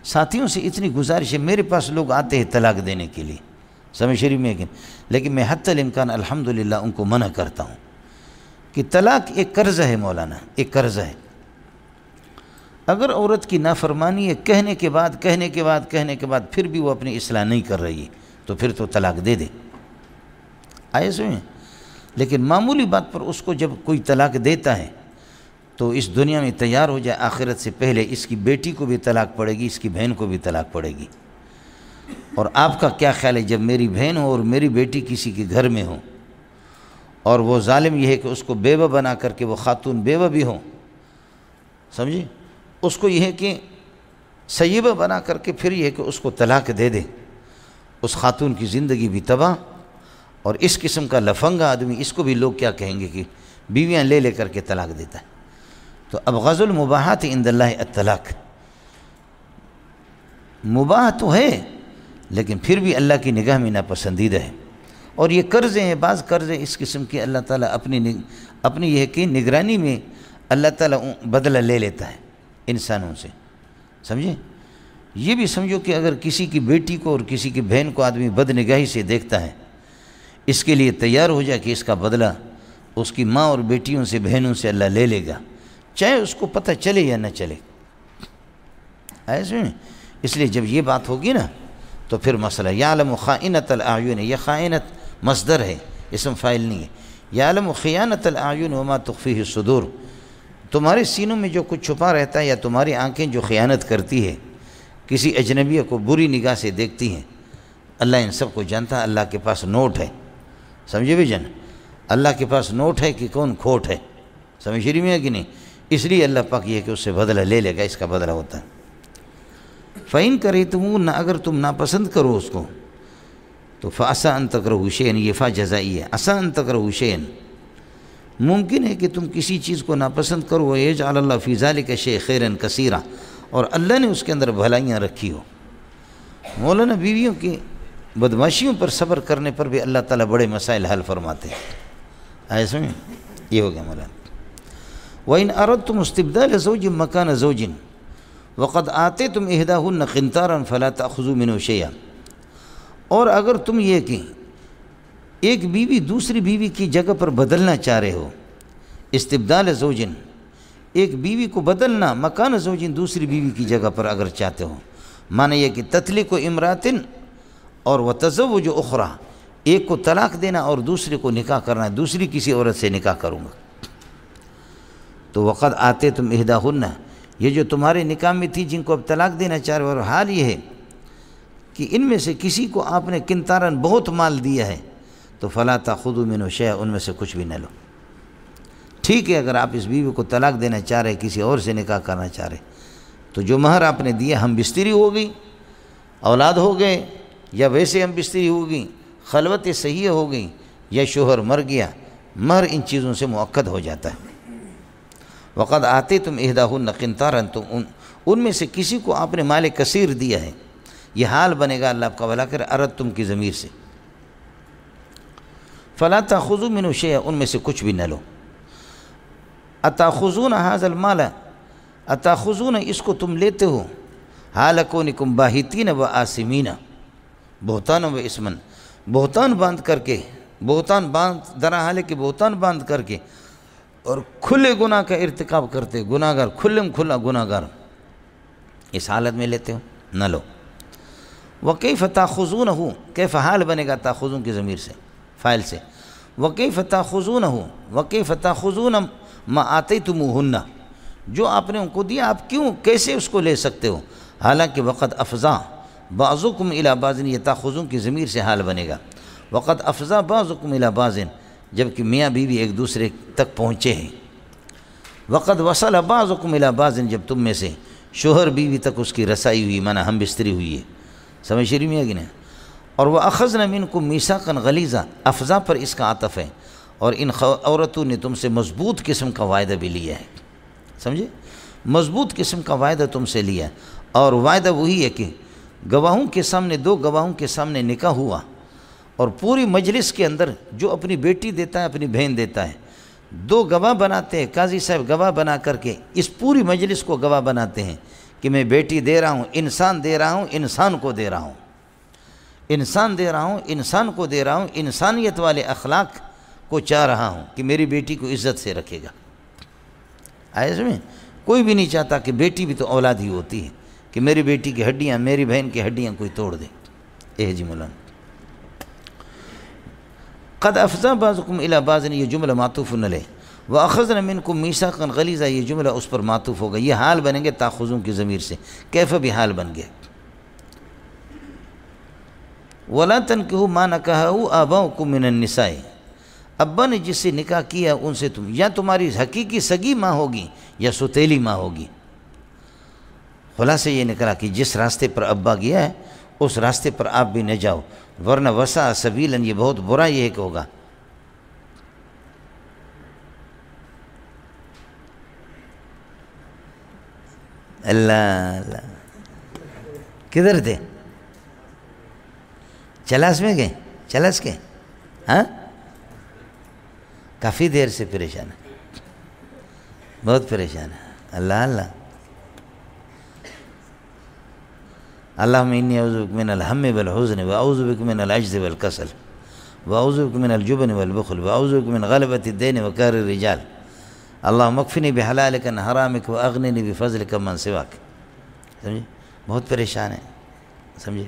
ساتھیوں سے اتنی گزارش ہے، میرے پاس لوگ آتے ہیں طلاق دینے کے لیے، سمجھ شریف میں، لیکن میں حتی الامکان الحمدللہ ان کو منع کرتا ہوں کہ طلاق ایک قرض ہے مولانا، ایک قرض ہے۔ اگر عورت کی نافرمانی ہے کہنے کے بعد پھر بھی وہ اپنی اصلاح نہیں کر رہی ہے تو پھر تو طلاق دے دے، آئے سمجھیں۔ لیکن معمولی بات پر اس کو جب کوئی طلاق دیتا ہے تو اس دنیا میں تیار ہو جائے، آخرت سے پہلے اس کی بیٹی کو بھی طلاق پڑے گی، اس کی بہن کو بھی طلاق پڑے گی۔ اور آپ کا کیا خیال ہے جب میری بہن ہو اور میری بیٹی کسی کے گھر میں ہو اور وہ ظالم یہ ہے کہ اس کو بیوہ بنا کر کے، وہ خاتون بیوہ بھی ہو، سمجھے، اس کو یہ ہے کہ سیبہ بنا کر کے پھر یہ ہے کہ اس کو طلاق دے دے، اس خاتون کی زندگی بھی تباہ، اور اس قسم کا لفنگا آدمی، اس کو بھی لوگ کیا کہیں گے کہ بیویاں لے کر کے طلاق دیتا ہے۔ تو اب غض المباحات عند اللہ الطلاق، مباح تو ہے لیکن پھر بھی اللہ کی نگاہ میں ناپسندیدہ ہے، اور یہ قرضیں ہیں، بعض قرضیں اس قسم کے اللہ تعالیٰ اپنی یہ کہ نگرانی میں اللہ تعالیٰ بدلہ لے لیتا ہے انسانوں سے، سمجھے۔ یہ بھی سمجھو کہ اگر کسی کی بیٹی کو اور کسی کی بہن کو آدمی بد نگاہی سے دیکھتا ہے، اس کے لیے تیار ہو جائے کہ اس کا بدلہ اس کی ماں اور بیٹیوں سے، بہنوں سے اللہ لے لے گا، چاہے اس کو پتہ چلے یا نہ چلے، ایسے میں۔ اس لیے جب یہ بات ہوگی نا تو پھر مسئلہ یعلم خائنۃ الاعین، یہ خائنت مصدر ہے، اسم فاعل نہیں ہے، یعلم خیانۃ الاعین وما تخفیہ الصدور، تمہارے سینوں میں جو کچھ چھپا رہتا ہے یا تمہاری آنکھیں جو خیانت کرتی ہے، کسی اجنبیہ کو بری نگاہ سے دیکھتی ہیں، اللہ ان سب کو جانتا ہے، اللہ کے پاس نوٹ ہے، سمجھے بھی جن، اللہ کے پاس نوٹ ہے کہ کون کھوٹ ہے، سمجھ شریف میں ہے کہ نہیں، اس لیے اللہ پاک یہ کہ اس سے بدلہ لے لے گا، اس کا بدلہ ہوتا ہے۔ فَإِن كَرِهْتُمُوهُنَّ، اگر تم ناپسند کرو اس کو تو فَعَسَىٰ أَن تَكْرَهُوا شَيْئًا، یہ فا جزائی ہے، عَسَىٰ أَن تَكْرَهُوا شَيْئًا، ممکن ہے کہ تم کسی چیز کو ناپسند کرو، وَيَجْعَلَ اللَّهُ فِي ذَلِكَ شَيْئًا خَيْرًا كَثِيرًا، اور اللہ نے اس کے اندر بھلائیاں رکھی ہو۔ مولانا بیویوں کی بدماشیوں پر صبر کرنے پر بھی اللہ تعالیٰ بڑے مسائل حل فرماتے ہیں، ایسے میں یہ ہو گیا مولانا۔ وَإِنْ أَرَدْتُمُ اسْتِبْدَالَ زَوْجٍ مَكَانَ زَوْجٍ وَقَدْ آتَيْتُمْ إِحْدَاهُنَّ قِنْطَارًا فَلَا تَأْخُذُوا مِنْهُ شَيْئًا، اور اگر تم یہ کہ ایک بیوی دوسری بیوی کی جگہ پر بدلنا چاہ رہے ہو، استبدال زوجن، ایک بیوی کو بدلنا، مکان زوجن، دوسری بیوی کی جگہ پر اگر چاہتے ہو، معنی یہ کہ تطلیق امراتن اور وتزوج اخرى، ایک کو طلاق دینا اور دوسرے کو نکاح کرنا، دوسری کسی عورت سے نکاح کروں گا، تو وقد آتے تم احداہن، یہ جو تمہارے نکاح میں تھی جن کو اب طلاق دینا چاہ رہے ہو، اور حال یہ ہے کہ ان میں سے کسی کو آپ نے قنطاراً بہت مال دیا ہے، تو فلا تاخذوا منہ شیئا، ان میں سے کچھ بھی نہ لو۔ ٹھیک ہے اگر آپ اس بیوی کو طلاق دینا چاہ رہے، کسی اور سے نکاح کرنا چاہ رہے، تو جو مہر آپ نے دیا، ہم بستری ہو گئی، اولاد ہو گئے، یا ویسے ہم بستری ہو گئی، خلوت صحیح ہو گئی، یا شوہر مر گیا، مہر ان چیزوں سے مؤکد ہو جاتا ہے۔ وقد آتے تم احداہن قنطاراً، تو ان میں سے کسی کو آپ نے مال کثیر دیا ہے، یہ حال بنے گا، اللہ آپ کا بھلا کرے، اردتم کی ضمیر سے، فلا تاخذوا منہ شیئا، ان میں سے کچھ بھی نہ لو۔ اتاخذون ھذا المال، اتاخذون، اس کو تم لیتے ہو، حال کونکم باہتین و آثمین، بہتان و اسمن، بہتان باندھ کر کے بہتان باندھ، درا حال ہے کہ بہتان باندھ کر کے اور کھلے گناہ کا ارتکاب کرتے، گناہ گار، کھلم کھلا گناہ گار، اس حالت میں لیتے ہو نہ لو۔ وَكَيْفَ تَأْخُذُونَهُ، کیف حال بنے گا تاخذون کی ضمیر سے، فاعل سے، وَكَيْفَ تَأْخُذُونَهُ وَكَيْفَ تَأْخُذُونَ مَا آتَيْتُمُوهُنَّ، جو آپ نے ان کو دیا آپ کیوں کیسے اس کو لے سکتے ہو، حالانکہ وقد افضا بعضکم الی بعض، یہ تاخذون کی ضمیر سے حال بنے گا، وقد افضا بعضکم الی بعض، جبکہ میاں بیوی ایک دوسرے تک پہنچے ہیں، وقد وصل بعضکم الی بعض، جب تم میں سے شوہر بیوی تک اس کی رسائی ہوئی، معنی ہم بستری ہوئی ہے، سمجھ شریف میں ہے کہ نہیں؟ اور وَأَخَذْنَ مِنْكُمْ مِيثَاقًا غَلِيظًا، افضا پر اس کا عطف ہے، اور ان عورتوں نے تم سے مضبوط قسم کا وعدہ بھی لیا ہے، سمجھے، مضبوط قسم کا وعدہ تم سے لیا ہے، اور وعدہ وہی ہے کہ گواہوں کے سامنے، دو گواہوں کے سامنے نکاح ہوا، اور پوری مجلس کے اندر جو اپنی بیٹی دیتا ہے اپنی بہن دیتا ہے، دو گواہ بناتے ہیں، قاضی صاحب گواہ بنا کر کے اس پوری مجلس کو گواہ بناتے ہیں کہ میں بیٹی دے رہا ہوں، انسان دے رہا ہوں، انسان کو دے رہا ہوں، انسان دے رہا ہوں، انسان کو دے رہا ہوں، انسانیت والے اخلاق کو چاہ رہا ہوں کہ میری بیٹی کو عزت سے رکھے گا۔ آئے سمجھیں، کوئی بھی نہیں چاہتا کہ بیٹی بھی تو اولاد ہی ہوتی ہے، کہ میری بیٹی کی ہڈیاں، میری بہن کی ہڈیاں کوئی توڑ دے۔ جی مولانا، قد افضا بعضکم الی بعض، یہ جملہ معطوف علیہ، وَأَخَذْنَ مِنْكُمْ مِيثَاقًا غَلِيظًا، یہ جملہ اس پر معطوف ہوگا، یہ حال بنیں گے تاخذون کی ضمیر سے، کیف بھی حال بن گئے۔ وَلَا تَنْكِحُوا مَا نَكَحَهُ آبَاؤُكُم مِّنَ النِّسَاءِ، ابا نے جس سے نکاح کیا ان سے تم، یا تمہاری حقیقی سگی ماں ہوگی یا ستیلی ماں ہوگی۔ خلاصہ یہ نکلا کہ جس راستے پر ابا گیا ہے اس راستے پر آپ بھی نہ جاؤ، ورنہ وسع سبیلاً، یہ بہت برا یہ ہے کہ ہوگا۔ اللہ کدھر تھے؟ چلاس میں گئے؟ چلاس کے؟ ہاں، کافی دیر سے پریشان ہے، بہت پریشان ہے۔ اللہ اللہ، اللہم انی اعوذ بک من الہم والحزن، واعوذ بک من العجز والکسل، واعوذ بک من الجبن والبخل، واعوذ بک من غلبۃ الدین وقہر الرجال، اللہم اکفنی بحلالک عن حرامک واغننی بفضلک من سواک۔ سمجھے، بہت پریشان ہے، سمجھے۔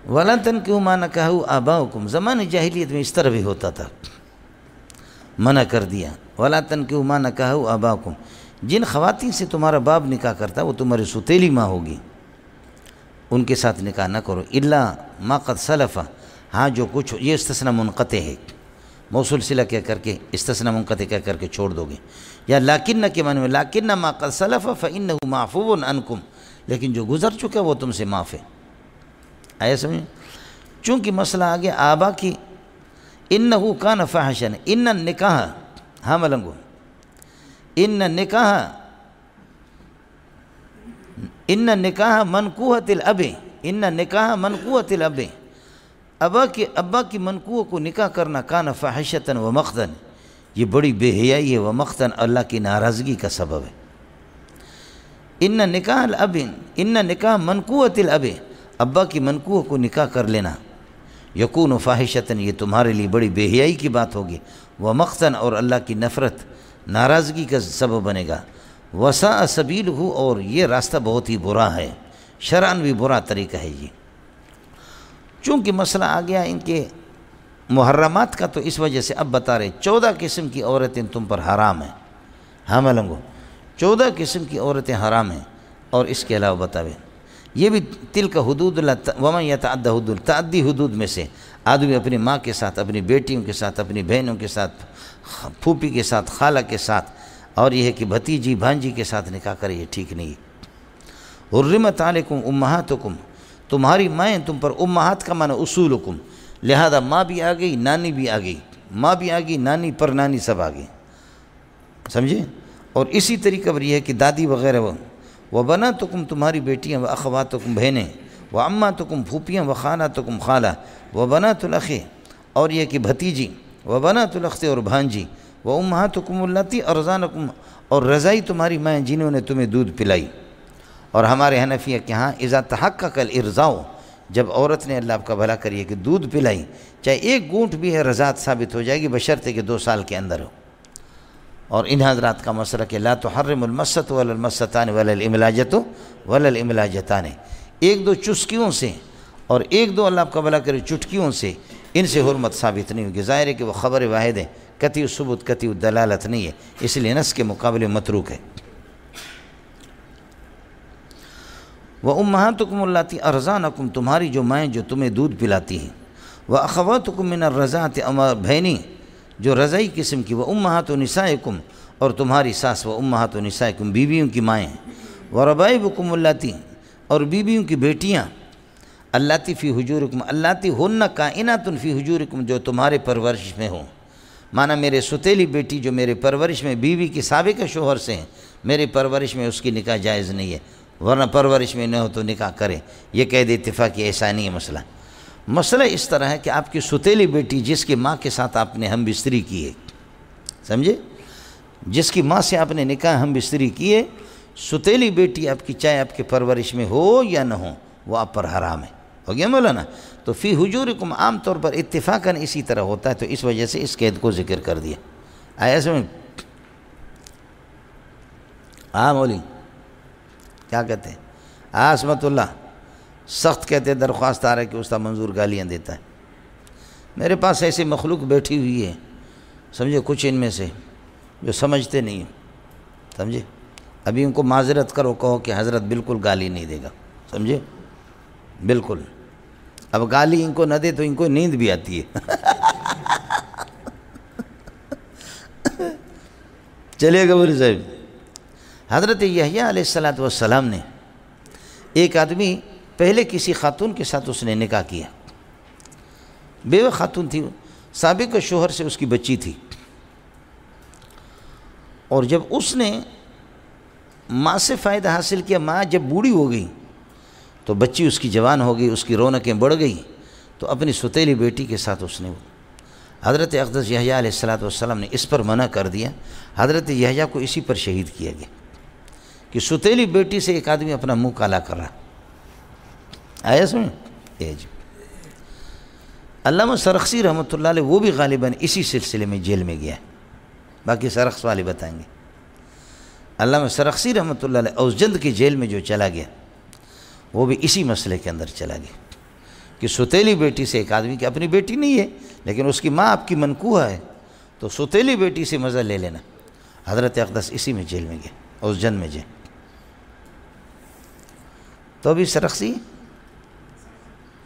وَلَا تَنْكِحُوا مَا نَكَحَهُ آبَاؤُكُمْ، زمانے جاہلیت میں اس طرح بھی ہوتا تھا، منع کر دیا۔ وَلَا تَنْكِحُوا مَا نَكَحَهُ آبَاؤُكُمْ، جن خواتین سے تمہارا باپ نکاح کرتا وہ تمہاری ستیلی ماں ہوگی، ان کے ساتھ نکاح نہ کرو، الا ما قد سلف، ہاں جو کچھ، یہ استثناء منقطع ہے، موصول صلہ کہہ کر کے استثناء منقطع کہہ کر کے چھوڑ دو گے، یا لیکن کے معنی میں لیکن ما قد سلف فإنه معفو عنکم، لیکن جو گزر چکا وہ تم سے معاف ہے۔ آیا سمجھیں، چونکہ مسئلہ آگے آبا کی، انہو کان فاحشا، ان النکاح، ہاں ملنگو، ان النکاح منکوحۃ الاب، ان نکاح منکوحۃ الاب، ابا کی منکوح کو نکاح کرنا کان فاحشۃ و مقتا، یہ بڑی بے حیائی ہے، و مقتا، اللہ کی ناراضگی کا سبب ہے۔ ان نکاح الاب، ان نکاح منکوحۃ الاب، ابا کی منکوح کو نکاح کر لینا، یکون فاحشۃ، یہ تمہارے لیے بڑی بے حیائی کی بات ہوگی، و مقتا، اور اللہ کی نفرت ناراضگی کا سبب بنے گا، وساء سبیلہ، اور یہ راستہ بہت ہی برا ہے، شرعاً بھی برا طریقہ ہے یہ۔ چونکہ مسئلہ آ گیا ان کے محرمات کا، تو اس وجہ سے اب بتا رہے 14 قسم کی عورتیں تم پر حرام ہیں، ہاں ملنگو، 14 قسم کی عورتیں حرام ہیں، اور اس کے علاوہ بتاوے یہ بھی تلک حدود اللہ، ومن یتعدی حدود، تعدی حدود میں سے آدمی اپنی ماں کے ساتھ، اپنی بیٹیوں کے ساتھ، اپنی بہنوں کے ساتھ، پھوپھی کے ساتھ، خالہ کے ساتھ، اور یہ ہے کہ بھتیجی بھانجی کے ساتھ نکاح کرے، یہ ٹھیک نہیں ہے۔ حرمت علیکم امہاتکم، تمہاری مائیں تم پر، امہات کا معنی اصولکم، لہذا ماں بھی آ گئی، نانی بھی آ گئی، ماں بھی آ گئی، نانی پر نانی سب آ گئی، سمجھے۔ اور اسی طریقہ پر یہ ہے کہ دادی وغیرہ، وبناتکم، تمہاری بیٹیاں، واخواتکم، بہنیں، وعماتکم، پھوپھیاں، وخالاتکم، خالہ، وبنات الاخ، اور یہ کہ بھتیجی، وبنات الاخت، اور بھانجی، وامہاتکم اللاتی ارضعنکم، اور رضائی تمہاری مائیں جنہوں نے تمہیں دودھ پلائی، اور ہمارے حنفیہ کے ہاں اذا تحقق الارضاء، جب عورت نے اللہ آپ کا بھلا کریے کہ دودھ پلائی، چاہے ایک گھونٹ بھی ہے رضاعت ثابت ہو جائے گی بشرطے کہ 2 سال کے اندر ہو۔ اور ان حضرات کا مسئلہ کہ لا تحرم المسۃ ولا المستان ولا الاملاجۃ ولا الاملاجتان، 1-2 چسکیوں سے اور 1-2 اللہ آپ کا بھلا کرے چٹکیوں سے ان سے حرمت ثابت نہیں ہوگی۔ ظاہر ہے کہ وہ خبر واحد ہے، قطعی ثبوت قطعی دلالت نہیں ہے، اس لیے نص کے مقابلے متروک ہے۔ وَأُمَّهَاتُكُمُ اللَّاتِي أَرْضَعْنَكُمْ، تمہاری جو مائیں جو تمہیں دودھ پلاتی ہیں، وَأَخَوَاتُكُم مِّنَ الرَّضَاعَةِ، اما بہنیں جو رضعی قسم کی، وَأُمَّهَاتُ نِسَائِكُمْ، اور تمہاری ساس، وَأُمَّهَاتُ نِسَائِكُمْ، بیویوں کی مائیں، وَرَبَائِبُكُمُ اللَّاتِي، اور بیویوں کی بیٹیاں، اللَّاتِي فِي حُجُورِكُمْ، اللَّاتِي هُنَّ كَائِنَاتٌ فِي حُجُورِكُمْ، جو تمہارے پرورش میں ہوں۔ مانا میرے ستیلی بیٹی جو میرے پرورش میں بیوی کی سابق شوہر سے ہیں، میرے پرورش میں اس کی نکاح جائز نہیں ہے، ورنہ پرورش میں نہ ہو تو نکاح کرے، یہ قید اتفاقی ایسا نہیں ہے مسئلہ۔ مسئلہ اس طرح ہے کہ آپ کی ستیلی بیٹی جس کی ماں کے ساتھ آپ نے ہم بستری کی ہے، سمجھے، جس کی ماں سے آپ نے نکاح ہم بستری کی ہے، ستیلی بیٹی آپ کی چاہے آپ کے پرورش میں ہو یا نہ ہو وہ آپ پر حرام ہے۔ ہو گیا مولانا؟ تو فی حجورکم عام طور پر اتفاقاً اسی طرح ہوتا ہے، تو اس وجہ سے اس قید کو ذکر کر دیا۔ آیا سمجھ؟ ہاں مولی کیا کہتے ہیں؟ عصمت اللہ سخت کہتے ہیں، درخواست آ رہا ہے کہ استاد منظور گالیاں دیتا ہے۔ میرے پاس ایسی مخلوق بیٹھی ہوئی ہے، سمجھے، کچھ ان میں سے جو سمجھتے نہیں ہیں، سمجھے، ابھی ان کو معذرت کرو، کہو کہ حضرت بالکل گالی نہیں دے گا، سمجھے، بالکل۔ اب گالی ان کو نہ دے تو ان کو نیند بھی آتی ہے۔ چلیے گا بولی صاحب، حضرت یحییٰ علیہ السلام نے ایک آدمی پہلے کسی خاتون کے ساتھ اس نے نکاح کیا، بیوہ خاتون تھی، سابق شوہر سے اس کی بچی تھی، اور جب اس نے ماں سے فائدہ حاصل کیا، ماں جب بوڑھی ہو گئی تو بچی اس کی جوان ہو گئی، اس کی رونقیں بڑھ گئی، تو اپنی ستیلی بیٹی کے ساتھ اس نے حضرت اقدس یحییٰ علیہ السلام نے اس پر منع کر دیا۔ حضرت یحییٰ کو اسی پر شہید کیا گیا کہ ستیلی بیٹی سے ایک آدمی اپنا منہ کالا کر رہا۔ آیا سمجھ؟ جی علامہ سرخسی رحمۃ اللہ علیہ وہ بھی غالباً اسی سلسلے میں جیل میں گیا ہے، باقی سرخس والے بتائیں گے۔ علامہ سرخسی رحمۃ اللہ علیہ اوسجند کی جیل میں جو چلا گیا وہ بھی اسی مسئلے کے اندر چلا گیا کہ ستیلی بیٹی سے ایک آدمی کی اپنی بیٹی نہیں ہے لیکن اس کی ماں آپ کی منکوہ ہے، تو ستیلی بیٹی سے مزہ لے لینا۔ حضرت اقدس اسی میں جیل میں گیا، اوسجند میں جیل۔ تو ابھی سرخسی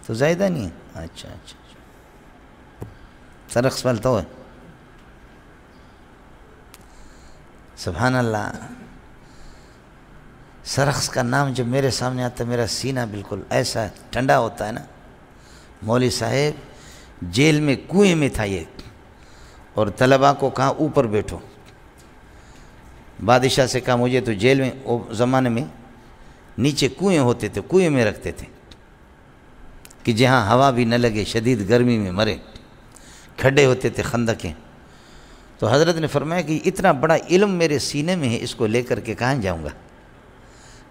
تو زائدہ نہیں ہے، اچھا اچھا سرخس والتا ہے، سبحان اللہ۔ سرخس کا نام جب میرے سامنے آتا ہے میرا سینہ بالکل ایسا ٹھنڈا ہوتا ہے نا۔ مولوی صاحب جیل میں کنویں میں تھا یہ، اور طلباء کو کہا اوپر بیٹھو، بادشاہ سے کہا مجھے تو جیل میں، اس زمانے میں نیچے کنویں ہوتے تھے، کنویں میں رکھتے تھے کہ جہاں ہوا بھی نہ لگے، شدید گرمی میں مرے، کھڈے ہوتے تھے خندقیں۔ تو حضرت نے فرمایا کہ اتنا بڑا علم میرے سینے میں ہے، اس کو لے کر کے کہاں جاؤں گا،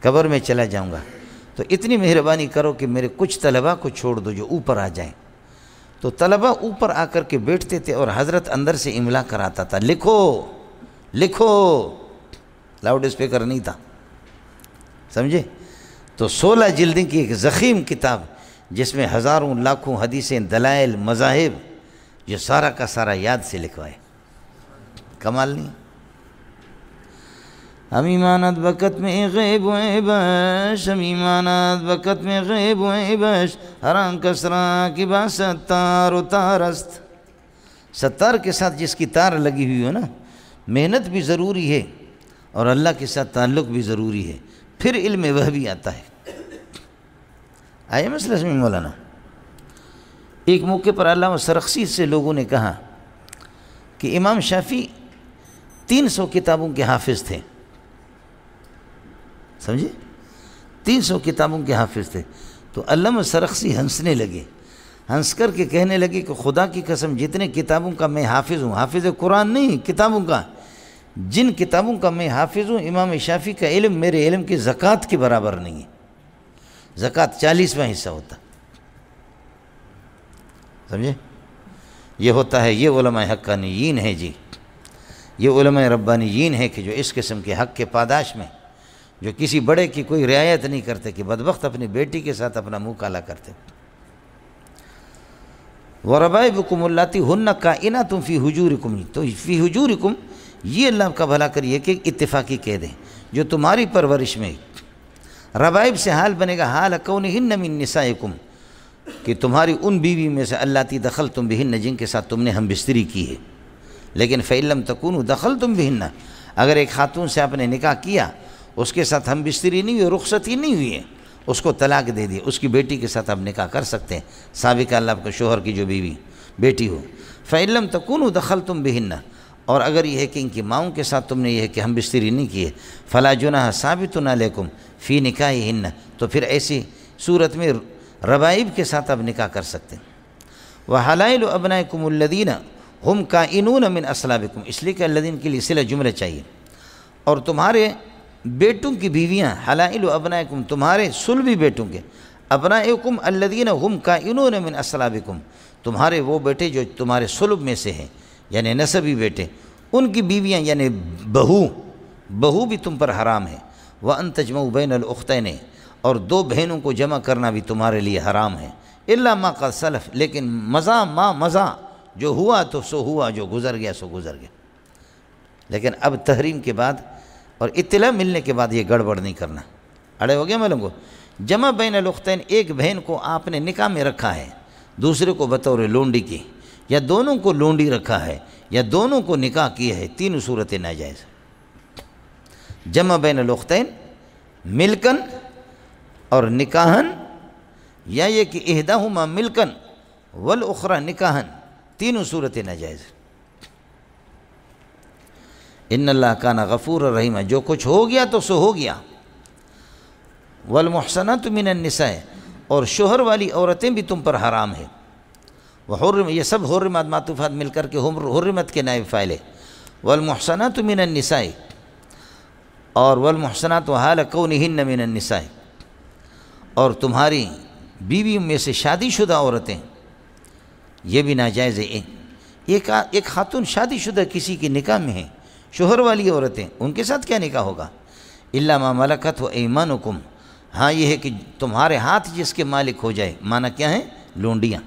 قبر میں چلا جاؤں گا، تو اتنی مہربانی کرو کہ میرے کچھ طلباء کو چھوڑ دو جو اوپر آ جائیں۔ تو طلباء اوپر آ کر کے بیٹھتے تھے اور حضرت اندر سے املا کراتا تھا، لکھو لکھو، لاؤڈ اسپیکر نہیں تھا، سمجھے۔ تو 16 جلدیں کی ایک ضخیم کتاب جس میں ہزاروں لاکھوں حدیثیں، دلائل، مذاہب، یہ سارا کا سارا یاد سے لکھوائے، کمال نہیں۔ ہم ایمانت وقت میں غیب و عبش، ہم ایمانت وقت میں غیب و عبش، حرام کسرا کی بات ستار و تارست۔ ستار کے ساتھ جس کی تار لگی ہوئی ہو نا، محنت بھی ضروری ہے اور اللہ کے ساتھ تعلق بھی ضروری ہے، پھر علم وہ بھی آتا ہے۔ آئے مسئلہ سمجھ مولانا؟ ایک موقع پر علامہ سرخسی سے لوگوں نے کہا کہ امام شافعی 300 کتابوں کے حافظ تھے، سمجھے، 300 کتابوں کے حافظ تھے۔ تو علامہ سرخسی ہنسنے لگے، ہنس کر کے کہنے لگے کہ خدا کی قسم جتنے کتابوں کا میں حافظ ہوں، حافظ قرآن نہیں کتابوں کا، جن کتابوں کا میں حافظ ہوں، امام شافعی کا علم میرے علم کی زکوٰۃ کے برابر نہیں ہے۔ زکوٰۃ 40واں حصہ ہوتا، سمجھے؟ یہ ہوتا ہے، یہ علماء حقانیین ہیں جی، یہ علماء ربانیین ہیں کہ جو اس قسم کے حق کے پاداش میں جو کسی بڑے کی کوئی رعایت نہیں کرتے، کہ بدبخت اپنی بیٹی کے ساتھ اپنا منہ کالا کرتے۔ وَرَبَائِبُكُمُ اللَّاتِي هُنَّ كَائِنَاتٌ فِي حُجُورِكُمْ، تو فی حجورکم یہ اللہ کا بھلا کریے کہ اتفاقی کہہ دیں جو تمہاری پرورش میں۔ ربائب سے حال بنے گا حال کونہن من نسائکم، کہ تمہاری ان بیوی میں سے اللاتی دخلتم بہن، جن کے ساتھ تم نے ہم بستری کی ہے۔ لیکن فإن لم تکونوا دخلتم بہن، اگر ایک خاتون سے آپ نے نکاح کیا، اس کے ساتھ ہم بستری نہیں ہوئی، رخصتی نہیں ہوئی ہے، اس کو طلاق دے دی، اس کی بیٹی کے ساتھ آپ نکاح کر سکتے ہیں، سابقہ اللہ کے شوہر کی جو بیوی بیٹی ہو۔ فإن لم تکونوا دخلتم بہن، اور اگر یہ ہے کہ ان کی ماؤں کے ساتھ تم نے یہ ہے کہ ہم بستری نہیں کی ہے، فلا جناح ثابت علیکم فی نکاحہن، تو پھر ایسی صورت میں ربائب کے ساتھ آپ نکاح کر سکتے ہیں۔ وحلائل ابنائکم الذین ہم کائنون من اصلابکم، اس لیے کہ الذین کے لیے صلہ جملہ چاہیے، اور تمہارے بیٹوں کی بیویاں، حلائل ابنائکم تمہارے صلبی بیٹوں کے، ابنائکم الذین ہم کائنون من اصلابکم تمہارے وہ بیٹے جو تمہارے صلب میں سے ہیں، یعنی نسبی بیٹے، ان کی بیویاں یعنی بہو بھی تم پر حرام ہے۔ وَأَن تَجْمَعُوا بَيْنَ الْأُخْتَيْنِ، اور دو بہنوں کو جمع کرنا بھی تمہارے لیے حرام ہے۔ إِلَّا مَا قَدْ سَلَف، لیکن مزا جو ہوا تو سو ہوا، جو گزر گیا سو گزر گیا۔ لیکن اب تحریم کے بعد اور اطلاع ملنے کے بعد یہ گڑبڑ نہیں کرنا۔ اڑے ہو گیا معلوم کو؟ جمع بین الاختین، ایک بہن کو آپ نے نکاح میں رکھا ہے دوسرے کو بطور لونڈی کی، یا دونوں کو لونڈی رکھا ہے، یا دونوں کو نکاح کیا ہے، تینوں صورتیں ناجائز ہیں۔ جمع بین الاختین ملکن اور نکاحن، یا یہ کہ احداہما ملکن والاخری نکاحن، تینوں صورتیں ناجائز ہیں۔ ان اللہ کان غفور الرحیم، جو کچھ ہو گیا تو سو ہو گیا۔ والمحصنات من النساء، اور شوہر والی عورتیں بھی تم پر حرام ہیں۔ وحرم، یہ سب حرمات معطوفات مل کر کے حرمت کے نائب فاعل ہے۔ والمحصنات من النساء، اور والمحصنات حال کونہن من النساء، اور تمہاری بیویوں میں سے شادی شدہ عورتیں، یہ بھی ناجائز ہے۔ ایک خاتون شادی شدہ کسی کی نکاح میں ہیں، شوہر والی عورتیں، ان کے ساتھ کیا نکاح ہوگا؟ الا ما ملکت و ایمانکم، ہاں یہ ہے کہ تمہارے ہاتھ جس کے مالک ہو جائے، معنی کیا ہے؟ لونڈیاں۔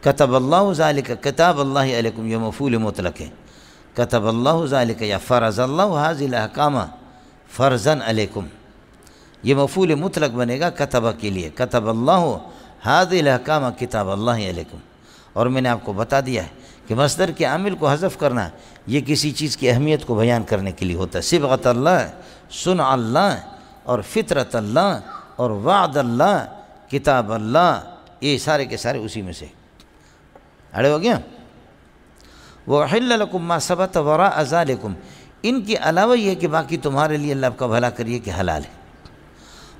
کتب اللہ ذالک، کتاب اللہ علیکم، یہ مفعول مطلق ہے۔ کتب اللہ ذالک یا فرض اللہ ھذی الاحکام فرضا علیکم، یہ مفعول مطلق بنے گا کتبہ کے لیے۔ کتب اللہ ھذی الاحکام کتاب اللہ علیکم، اور میں نے آپ کو بتا دیا ہے کہ مصدر کے عامل کو حذف کرنا یہ کسی چیز کی اہمیت کو بیان کرنے کے لیے ہوتا ہے۔ صبغۃ اللہ، صنع اللہ، اور فطرت اللہ، اور وعد اللہ، کتاب اللہ، یہ سارے کے سارے اسی میں سے اڑے ہو گیا۔ وَأُحِلَّ لَكُم مَّا ثَبَتَ وَرَاءَ ذَلِكُمْ، ان کے علاوہ یہ کہ باقی تمہارے لیے اللہ آپ کا بھلا کریے کہ حلال ہے۔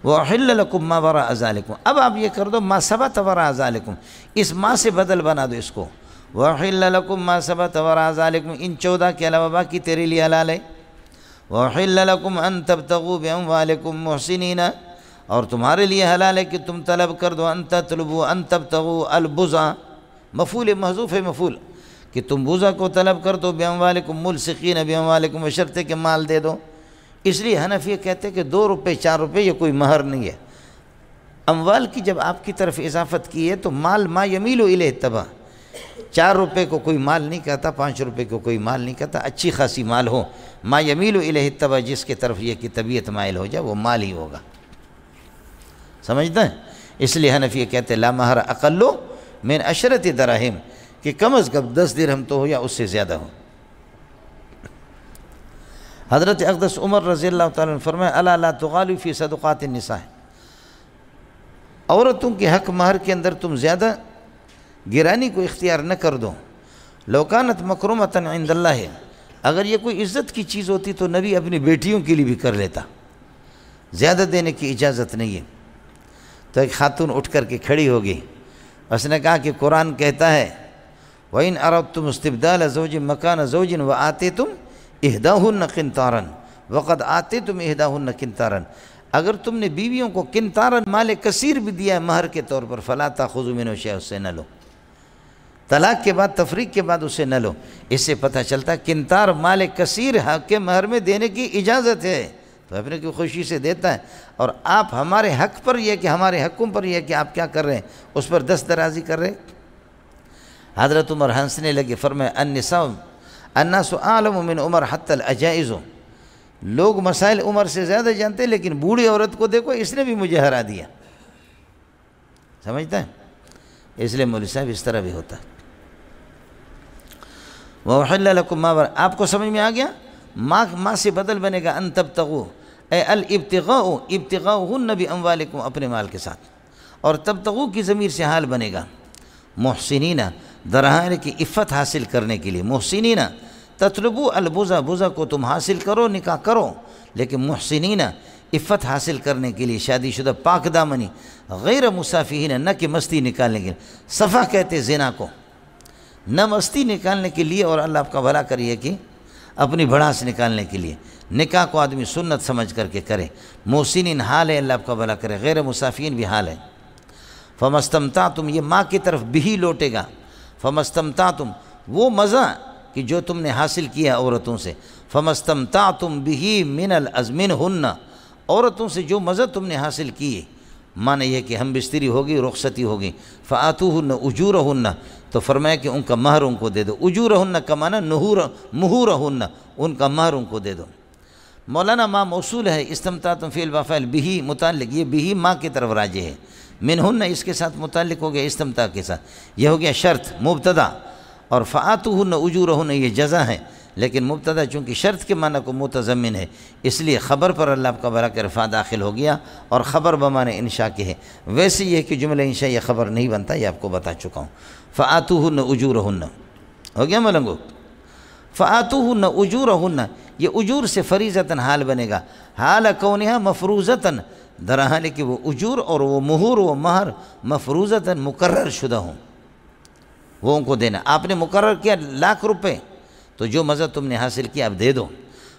وَأُحِلَّ لَكُم مَّا وَرَاءَ ذَلِكُمْ، اب آپ یہ کر دو مَا ثَبَتَ وَرَاءَ ذَلِكُمْ، اس ماں سے بدل بنا دو اس کو۔ وَأُحِلَّ لَكُم مَّا ثَبَتَ وَرَاءَ ذَلِكُمْ، ان 14 کے علاوہ باقی تیرے لیے حلال ہے۔ وَأُحِلَّ لَكُمْ أَن تَبْتَغُوا بِأَمْوَالِكُمْ مُحْسِنِينَ، اور تمہارے لیے حلال ہے کہ تم طلب کر دو، ان تطلبوا ان تبتغوا البضع، مفعول محذوف ہے، مفعول کہ تم بوزا کو طلب کر دو، بِأَمْوَالِكُمْ مُلْصِقِينَ بِأَمْوَالِكُمْ، بشرط کہ مال دے دو۔ اس لیے حنفیہ کہتے ہیں کہ 2 روپے 4 روپے یہ کوئی مہر نہیں ہے۔ اموال کی جب آپ کی طرف اضافت کی ہے تو مال ما یمیل الیہ تبع، 4 روپے کو کوئی مال نہیں کہتا، 5 روپے کو کوئی مال نہیں کہتا، اچھی خاصی مال ہو، ما یمیل الیہ تبع، جس کے طرف یہ کہ طبیعت مائل ہو جائے وہ مال ہی ہوگا، سمجھتے ہیں؟ اس لیے حنفیہ کہتے ہیں لا مہر اقل من 10 دراہم، کہ کم از کم 10 درہم تو ہو یا اس سے زیادہ ہو۔ حضرت اقدس عمر رضی اللہ تعالیٰ نے فرمایا الا لا تغالوا فی صدقات النساء، عورتوں کے حق مہر کے اندر تم زیادہ گرانی کو اختیار نہ کر دو۔ لو کانت مکرمۃ عند اللہ، اگر یہ کوئی عزت کی چیز ہوتی تو نبی اپنی بیٹیوں کے لیے بھی کر لیتا، زیادہ دینے کی اجازت نہیں ہے۔ تو ایک خاتون اٹھ کر کے کھڑی ہوگی، اس نے کہا کہ قرآن کہتا ہے وَإِنْ أَرَدْتُمُ اسْتِبْدَالَ زَوْجٍ مَكَانَ زَوْجٍ وَآتَيْتُمْ احداہن قنطارا وقد آتیتم احداہن قنطارا، اگر تم نے بیویوں کو قنطارا مال کثیر بھی دیا ہے مہر کے طور پر، فلا تاخذوا منہ شیئا، اس سے نہ لو، طلاق کے بعد تفریق کے بعد اسے نہ لو۔ اس سے پتہ چلتا ہے قنطار مال کثیر حق کے مہر میں دینے کی اجازت ہے، تو اپنے کی خوشی سے دیتا ہے۔ اور آپ ہمارے حق پر یہ کہ ہمارے حقوں پر یہ کہ آپ کیا کر رہے ہیں، اس پر دست درازی کر رہے ہیں۔ حضرت عمر ہنسنے لگے، فرمایا الناس اعلم من عمر حتی العجائز، لوگ مسائل عمر سے زیادہ جانتے ہیں، لیکن بوڑھی عورت کو دیکھو اس نے بھی مجھے ہرا دیا، سمجھتا ہے؟ اس لیے مولوی صاحب اس طرح بھی ہوتا ہے۔ وَأُحِلَّ لَكُمْ مَا وَرَاءَ، آپ کو سمجھ میں آ گیا؟ ماں سے بدل بنے گا ان تبتغوا، اے الابتغاء ابتغاؤہن باموالکم، اپنے مال کے ساتھ، اور تبتغوا کی ضمیر سے حال بنے گا محسنین، درہان کی عفت حاصل کرنے کے لیے، محسنین تطلبوا البزا، بزا کو تم حاصل کرو، نکاح کرو، لیکن محسنین عفت حاصل کرنے کے لیے، شادی شدہ پاک دامنی، غیر مسافحین، نہ کہ مستی نکالنے کے لیے، صفح کہتے زنا کو، نہ مستی نکالنے کے لیے، اور اللہ آپ کا بھلا کریے کہ اپنی بھڑاس نکالنے کے لیے، نکاح کو آدمی سنت سمجھ کر کے کرے، محسنین حال ہے، اللہ آپ کا بھلا کرے، غیر مسافحین بھی حال ہے۔ فمستمتعتم، یہ ماں کی طرف بھی لوٹے گا، فمستمتعتم وہ مزہ کہ جو تم نے حاصل کیا عورتوں سے، فمستمتعتم به من الازمنہن، عورتوں سے جو مزہ تم نے حاصل کیے، معنی یہ کہ ہم بستری ہوگی، رخصتی ہوگی، فآتوہن اجورہن، تو فرمایا کہ ان کا مہر ان کو دے دو، اجورہن کا معنی مہورہن، ان کا مہر ان کو دے دو۔ مولانا ماں موصول ہے، استمتعتم فعل وفعل به متعلق، یہ به ماں کی طرف راجع ہے، منہن اس کے ساتھ متعلق ہو گیا استمتاع کے ساتھ، یہ ہو گیا شرط مبتدا، اور فآتوہن اجورہن یہ جزا ہے، لیکن مبتدا چونکہ شرط کے معنی کو متضمن ہے، اس لیے خبر پر اللہ آپ کا بھلا کرے فا داخل ہو گیا، اور خبر بمعنی انشاء کے ہے، ویسے یہ کہ جملہ انشاء یہ خبر نہیں بنتا، یہ آپ کو بتا چکا ہوں۔ فآتوہن اجورہن ہو گیا ملنگو، فآتوہن اجورہن، یہ اجور سے فریضتاً حال بنے گا، حال کونہا مفروضتاً، درحال کہ وہ اجور اور وہ مہور و مہر مفروضتاً مقرر شدہ ہوں، وہ ان کو دینا، آپ نے مقرر کیا ₹1,00,000، تو جو مزہ تم نے حاصل کیا اب دے دو۔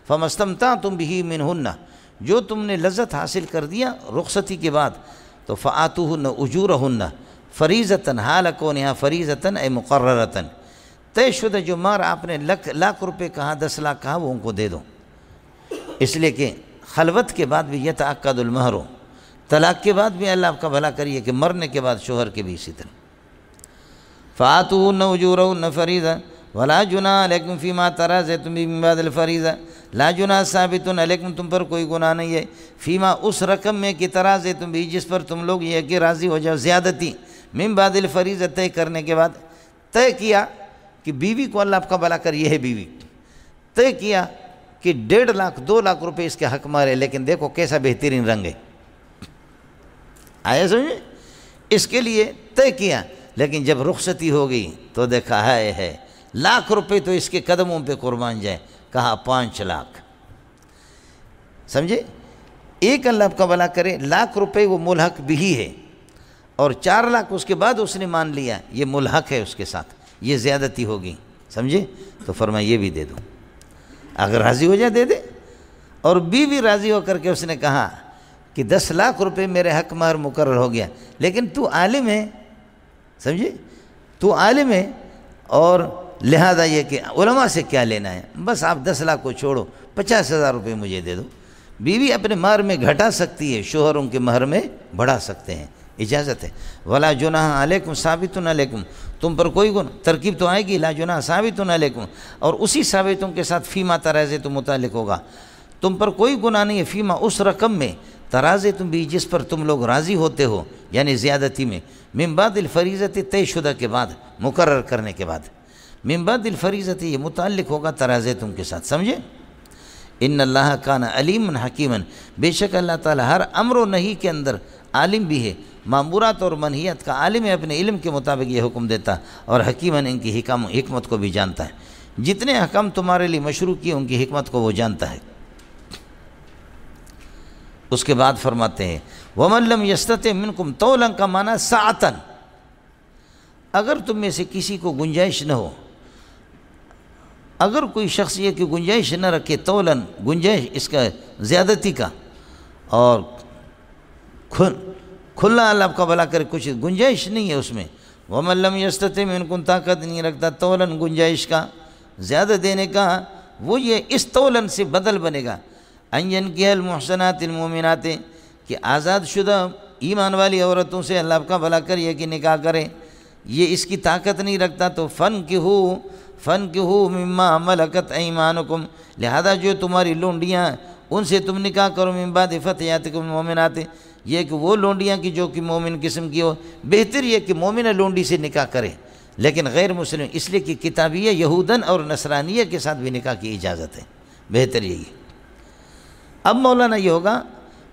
فمستمتعتم به منہن، جو تم نے لذت حاصل کر دیا رخصتی کے بعد، تو فآتوہن اجورہن فریضتاً حال کونہا فریضتاً اے مقررتاً، طے شدہ جو مہر آپ نے ₹1,00,000 کہا، 10 لاکھ کہا، وہ ان کو دے دو، اس لیے کہ خلوت کے بعد بھی یتعقد المہر، طلاق کے بعد بھی اللہ آپ کا بھلا کریے کہ مرنے کے بعد شوہر کے بھی اسی طرح۔ فآتوہن اجورہن فریضہ ولا جناح علیکم فیما تراضیتم به من بعد الفریضہ، لا جناح ثابت علیکم، تم پر کوئی گناہ نہیں ہے، فیما اس رقم میں کہ تراضیتم به جس پر تم لوگ یہ کہ راضی ہو جاؤ، زیادتی، من بعد الفریضہ طے کرنے کے بعد، طے کیا کہ بیوی کو اللہ آپ کا بھلا کر یہ ہے بیوی، طے کیا کہ 1.5 لاکھ 2 لاکھ روپے اس کے حق مارے، لیکن دیکھو کیسا بہترین رنگ ہے، آیا سمجھے؟ اس کے لیے طے کیا، لیکن جب رخصتی ہو گئی تو دیکھا ہے ₹1,00,000 تو اس کے قدموں پہ قربان جائیں، کہا 5 لاکھ، سمجھے؟ ایک اللہ آپ کا بھلا کرے ₹1,00,000 وہ ملحق بھی ہے، اور 4 لاکھ اس کے بعد اس نے مان لیا یہ ملحق ہے اس کے ساتھ، یہ زیادتی ہوگی، سمجھے؟ تو فرمایا یہ بھی دے دو، اگر راضی ہو جائے دے دے، اور بیوی راضی ہو کر کے اس نے کہا کہ 10 لاکھ روپے میرے حق مہر مقرر ہو گیا، لیکن تو عالم ہے، سمجھے؟ تو عالم ہے، اور لہذا یہ کہ علماء سے کیا لینا ہے، بس آپ 10 لاکھ کو چھوڑو، 50,000 روپے مجھے دے دو۔ بیوی اپنے مہر میں گھٹا سکتی ہے، شوہروں کے مہر میں بڑھا سکتے ہیں، اجازت ہے۔ ولا جناح علیکم ثابت علیکم، تم پر کوئی گناہ، ترکیب تو آئے گی لا جناح ثابت علیکم، اور اسی ثابتوں کے ساتھ فیما تراضیتم متعلق ہوگا، تم پر کوئی گناہ نہیں ہے، فیما اس رقم میں تراضیتم بھی جس پر تم لوگ راضی ہوتے ہو، یعنی زیادتی میں، من بعد الفریضۃ طے شدہ کے بعد، مقرر کرنے کے بعد، من بعد الفریضۃ یہ متعلق ہوگا تراضیتم کے ساتھ، سمجھے؟ ان اللہ کان علیم حکیما، بے شک اللہ تعالی ہر امر و نہی کے اندر عالم بھی ہے، مامورات اور منہیات کا عالم ہے، اپنے علم کے مطابق یہ حکم دیتا، اور حکیما ان کی حکمت کو بھی جانتا ہے، جتنے حکم تمہارے لیے مشروع کیے ان کی حکمت کو وہ جانتا ہے۔ اس کے بعد فرماتے ہیں وَمَن لَّمْ يَسْتَطِعْ مِنْكُمْ طَوْلًا کا معنی سعتاً، اگر تم میں سے کسی کو گنجائش نہ ہو اگر کوئی شخص یہ کہ گنجائش نہ رکھے تولاً گنجائش اس کا زیادتی کا، اور کھلا اللہ کا بھلا کرے کچھ گنجائش نہیں ہے اس میں، وَمَن لَّمْ يَسْتَطِعْ مِنكُمْ طاقت نہیں رکھتا تولاً گنجائش کا زیادہ دینے کا، وہ یہ اس تولاً سے بدل بنے گا أَن يَنكِحَ الْمُحْصَنَاتِ الْمُؤْمِنَاتِ کہ آزاد شدہ ایمان والی عورتوں سے اللہ کا بھلا کریے کہ نکاح کرے، یہ اس کی طاقت نہیں رکھتا تو فَانكِحُوا مِمَّا مَلَكَتْ أَيْمَانُكُمْ لہذا جو تمہاری لونڈیاں ان سے تم نکاح کرو، من بعد فتياتكم المؤمنات یہ کہ وہ لونڈیاں کی جو کہ مومن قسم کی ہو، بہتر یہ کہ مومنہ لونڈی سے نکاح کرے لیکن غیر مسلم، اس لیے کہ کتابیہ یہودن اور نصرانیہ کے ساتھ بھی نکاح کی اجازت ہے، بہتر یہی۔ اب مولانا یہ ہوگا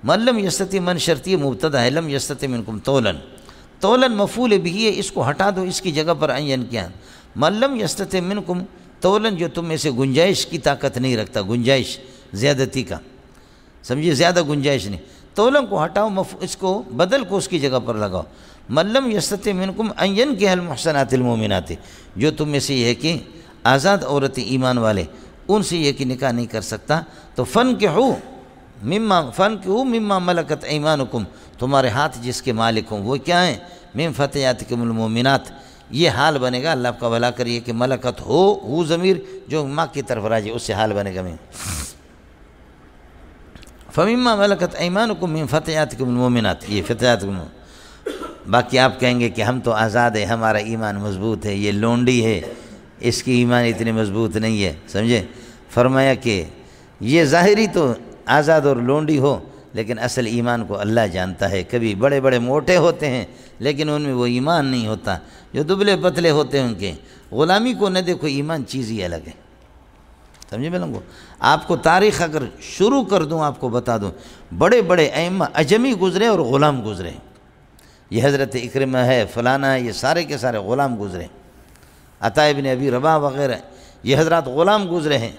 من لم یستطع، من شرطی مبتدا ہے، لم یستطع منکم تولاً مفعول بھی ہے، اس کو ہٹا دو اس کی جگہ پر ان کیا، من لم یستطع منکم تولاً جو تم میں سے گنجائش کی طاقت نہیں رکھتا، گنجائش زیادتی کا، سمجھے زیادہ گنجائش نہیں، تولاً کو ہٹاؤ، اس کو بدل کو اس کی جگہ پر لگاؤ، من لم یستطع منکم ان ينكح المحصنات المؤمنات جو تم میں سے یہ ہے کہ آزاد عورت ایمان والے ان سے یہ کہ نکاح نہیں کر سکتا، تو فنکحوا مما ملکت ایمانکم تمہارے ہاتھ جس کے مالک ہوں وہ کیا ہیں، من فتياتکم المؤمنات یہ حال بنے گا، اللہ آپ کا بھلا کریے کہ ملکت ہو ضمیر جو ماں کی طرف راجع اس سے حال بنے گا میں فمما ملکت ایمانکم من فتياتکم المؤمنات یہ فتياتکم، باقی آپ کہیں گے کہ ہم تو آزاد ہیں، ہمارا ایمان مضبوط ہے، یہ لونڈی ہے اس کی ایمان اتنی مضبوط نہیں ہے، سمجھے؟ فرمایا کہ یہ ظاہری تو آزاد اور لونڈی ہو لیکن اصل ایمان کو اللہ جانتا ہے، کبھی بڑے بڑے موٹے ہوتے ہیں لیکن ان میں وہ ایمان نہیں ہوتا، جو دبلے پتلے ہوتے ہیں ان کے غلامی کو نہ دیکھو، ایمان چیز ہی الگ ہے، سمجھے میں لوگوں؟ آپ کو تاریخ اگر شروع کر دوں آپ کو بتا دوں، بڑے بڑے ائمہ اجمی گزرے اور غلام گزرے، یہ حضرت اکرمہ ہے فلانا ہے، یہ سارے کے سارے غلام گزرے، عطا ابن ابی رباح وغیرہ یہ حضرات غلام گزرے ہیں،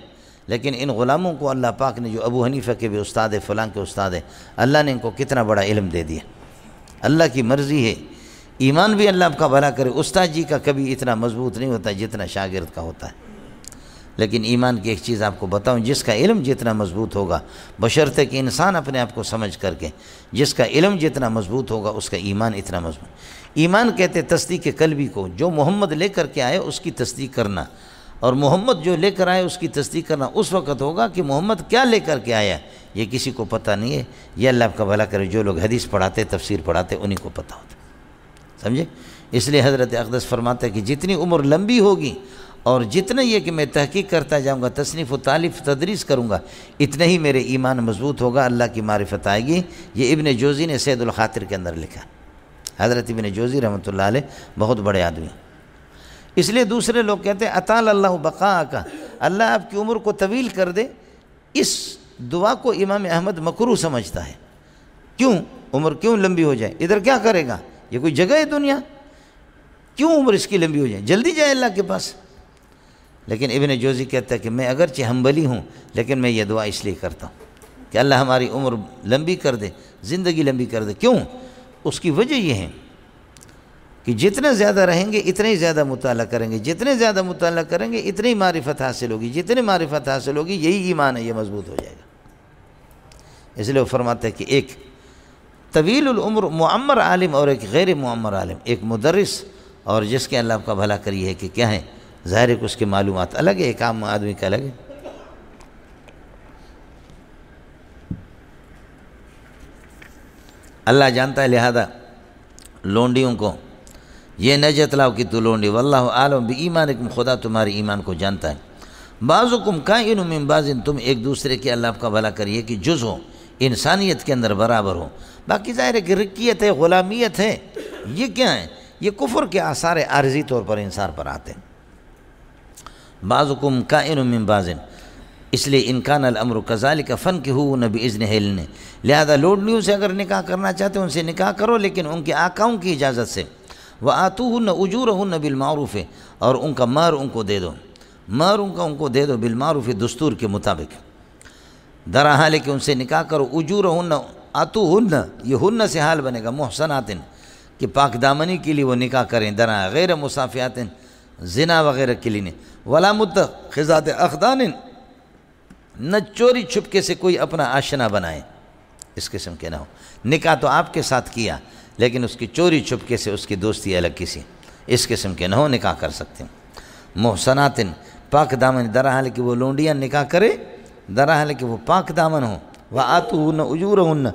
لیکن ان غلاموں کو اللہ پاک نے جو ابو حنیفہ کے بھی استاد ہے، فلاں کے استاد ہے، اللہ نے ان کو کتنا بڑا علم دے دیا، اللہ کی مرضی ہے، ایمان بھی اللہ آپ کا بھلا کرے، استاد جی کا کبھی اتنا مضبوط نہیں ہوتا جتنا شاگرد کا ہوتا ہے، لیکن ایمان کی ایک چیز آپ کو بتاؤں، جس کا علم جتنا مضبوط ہوگا بشرطے کہ انسان اپنے آپ کو سمجھ کر کے، جس کا علم جتنا مضبوط ہوگا اس کا ایمان اتنا مضبوط، ایمان کہتے تصدیق قلبی کو، جو محمد لے کر کے آئے اس کی تصدیق کرنا، اور محمد جو لے کر آئے اس کی تصدیق کرنا اس وقت ہوگا کہ محمد کیا لے کر کے آیا یہ کسی کو پتہ نہیں ہے، یہ اللہ آپ کا بھلا کرے، جو لوگ حدیث پڑھاتے تفسیر پڑھاتے انہی کو پتہ ہوتا، سمجھے؟ اس لیے حضرت اقدس فرماتے ہیں کہ جتنی عمر لمبی ہوگی اور جتنا یہ کہ میں تحقیق کرتا جاؤں گا، تصنیف و تالیف تدریس کروں گا، اتنا ہی میرے ایمان مضبوط ہوگا، اللہ کی معرفت آئے گی۔ یہ ابن جوزی نے سید الخاطر کے اندر لکھا، حضرت ابن جوزی رحمۃ اللہ علیہ بہت بڑے آدمی، اس لیے دوسرے لوگ کہتے ہیں اطال اللہ بقاءک، اللہ آپ کی عمر کو طویل کر دے، اس دعا کو امام احمد مکروہ سمجھتا ہے، کیوں عمر کیوں لمبی ہو جائے، ادھر کیا کرے گا، یہ کوئی جگہ ہے دنیا، کیوں عمر اس کی لمبی ہو جائے، جلدی جائے اللہ کے پاس۔ لیکن ابن جوزی کہتا ہے کہ میں اگرچہ حنبلی ہوں لیکن میں یہ دعا اس لیے کرتا ہوں کہ اللہ ہماری عمر لمبی کر دے، زندگی لمبی کر دے، کیوں؟ اس کی وجہ یہ ہے کہ جتنے زیادہ رہیں گے اتنے ہی زیادہ مطالعہ کریں گے، جتنے زیادہ مطالعہ کریں گے اتنی معرفت حاصل ہوگی، جتنی معرفت حاصل ہوگی یہی ایمان ہے، یہ مضبوط ہو جائے گا۔ اس لیے وہ فرماتے ہیں کہ ایک طویل العمر معمر عالم اور ایک غیر معمر عالم، ایک مدرس اور جس کے اللہ آپ کا بھلا کریے کہ کیا ہے، ظاہر ہے کہ اس کی معلومات الگ ہے، ایک عام آدمی کا الگ ہے۔ اللہ جانتا ہے، لہذا لونڈیوں کو یہ نہ جتلاؤ کہ تو لونڈی، واللہ عالم بایمانکم، خدا تمہاری ایمان کو جانتا ہے، بعضکم کائن من بعض، تم ایک دوسرے کے اللہ آپ کا بھلا کریے کہ جز ہو، انسانیت کے اندر برابر ہو، باقی ظاہر ہے کہ رقیت ہے، غلامیت ہے، یہ کیا ہے، یہ کفر کے آثار عارضی طور پر انسان پر آتے ہیں۔ بعضکم کائن من بعض، اس لیے ان کان الامر کذالک فانکحوہن باذن اہلہن، لہذا لونڈیوں سے اگر نکاح کرنا چاہتے ہیں ان سے نکاح کرو لیکن ان کے آقاؤں کی اجازت سے، وآتوہن اجورہن بالمعروف، اور ان کا مہر ان کو دے دو، مہر ان کو دے دو بالمعروف، دستور کے مطابق، درا حال کہ ان سے نکاح کرو، اجورہن آتوہن، یہ ہن سے حال بنے گا، محسنات کہ پاک دامنی کے لیے وہ نکاح کریں، درا غیر مصافحات زنا وغیرہ کے لیے نہیں۔ ولا متخذات اخدان، نہ چوری چھپکے سے کوئی اپنا آشنا بنائے، اس قسم کے نہ ہو۔ نکاح تو آپ کے ساتھ کیا لیکن اس کی چوری چھپکے سے اس کی دوستی الگ کسی، اس قسم کے نہ ہو، نکاح کر سکتے ہیں۔ محسنات، پاک دامن، درحال کہ وہ لونڈیاں نکاح کرے، درحال کہ وہ پاک دامن ہوں۔ وآتوہن اجورہن،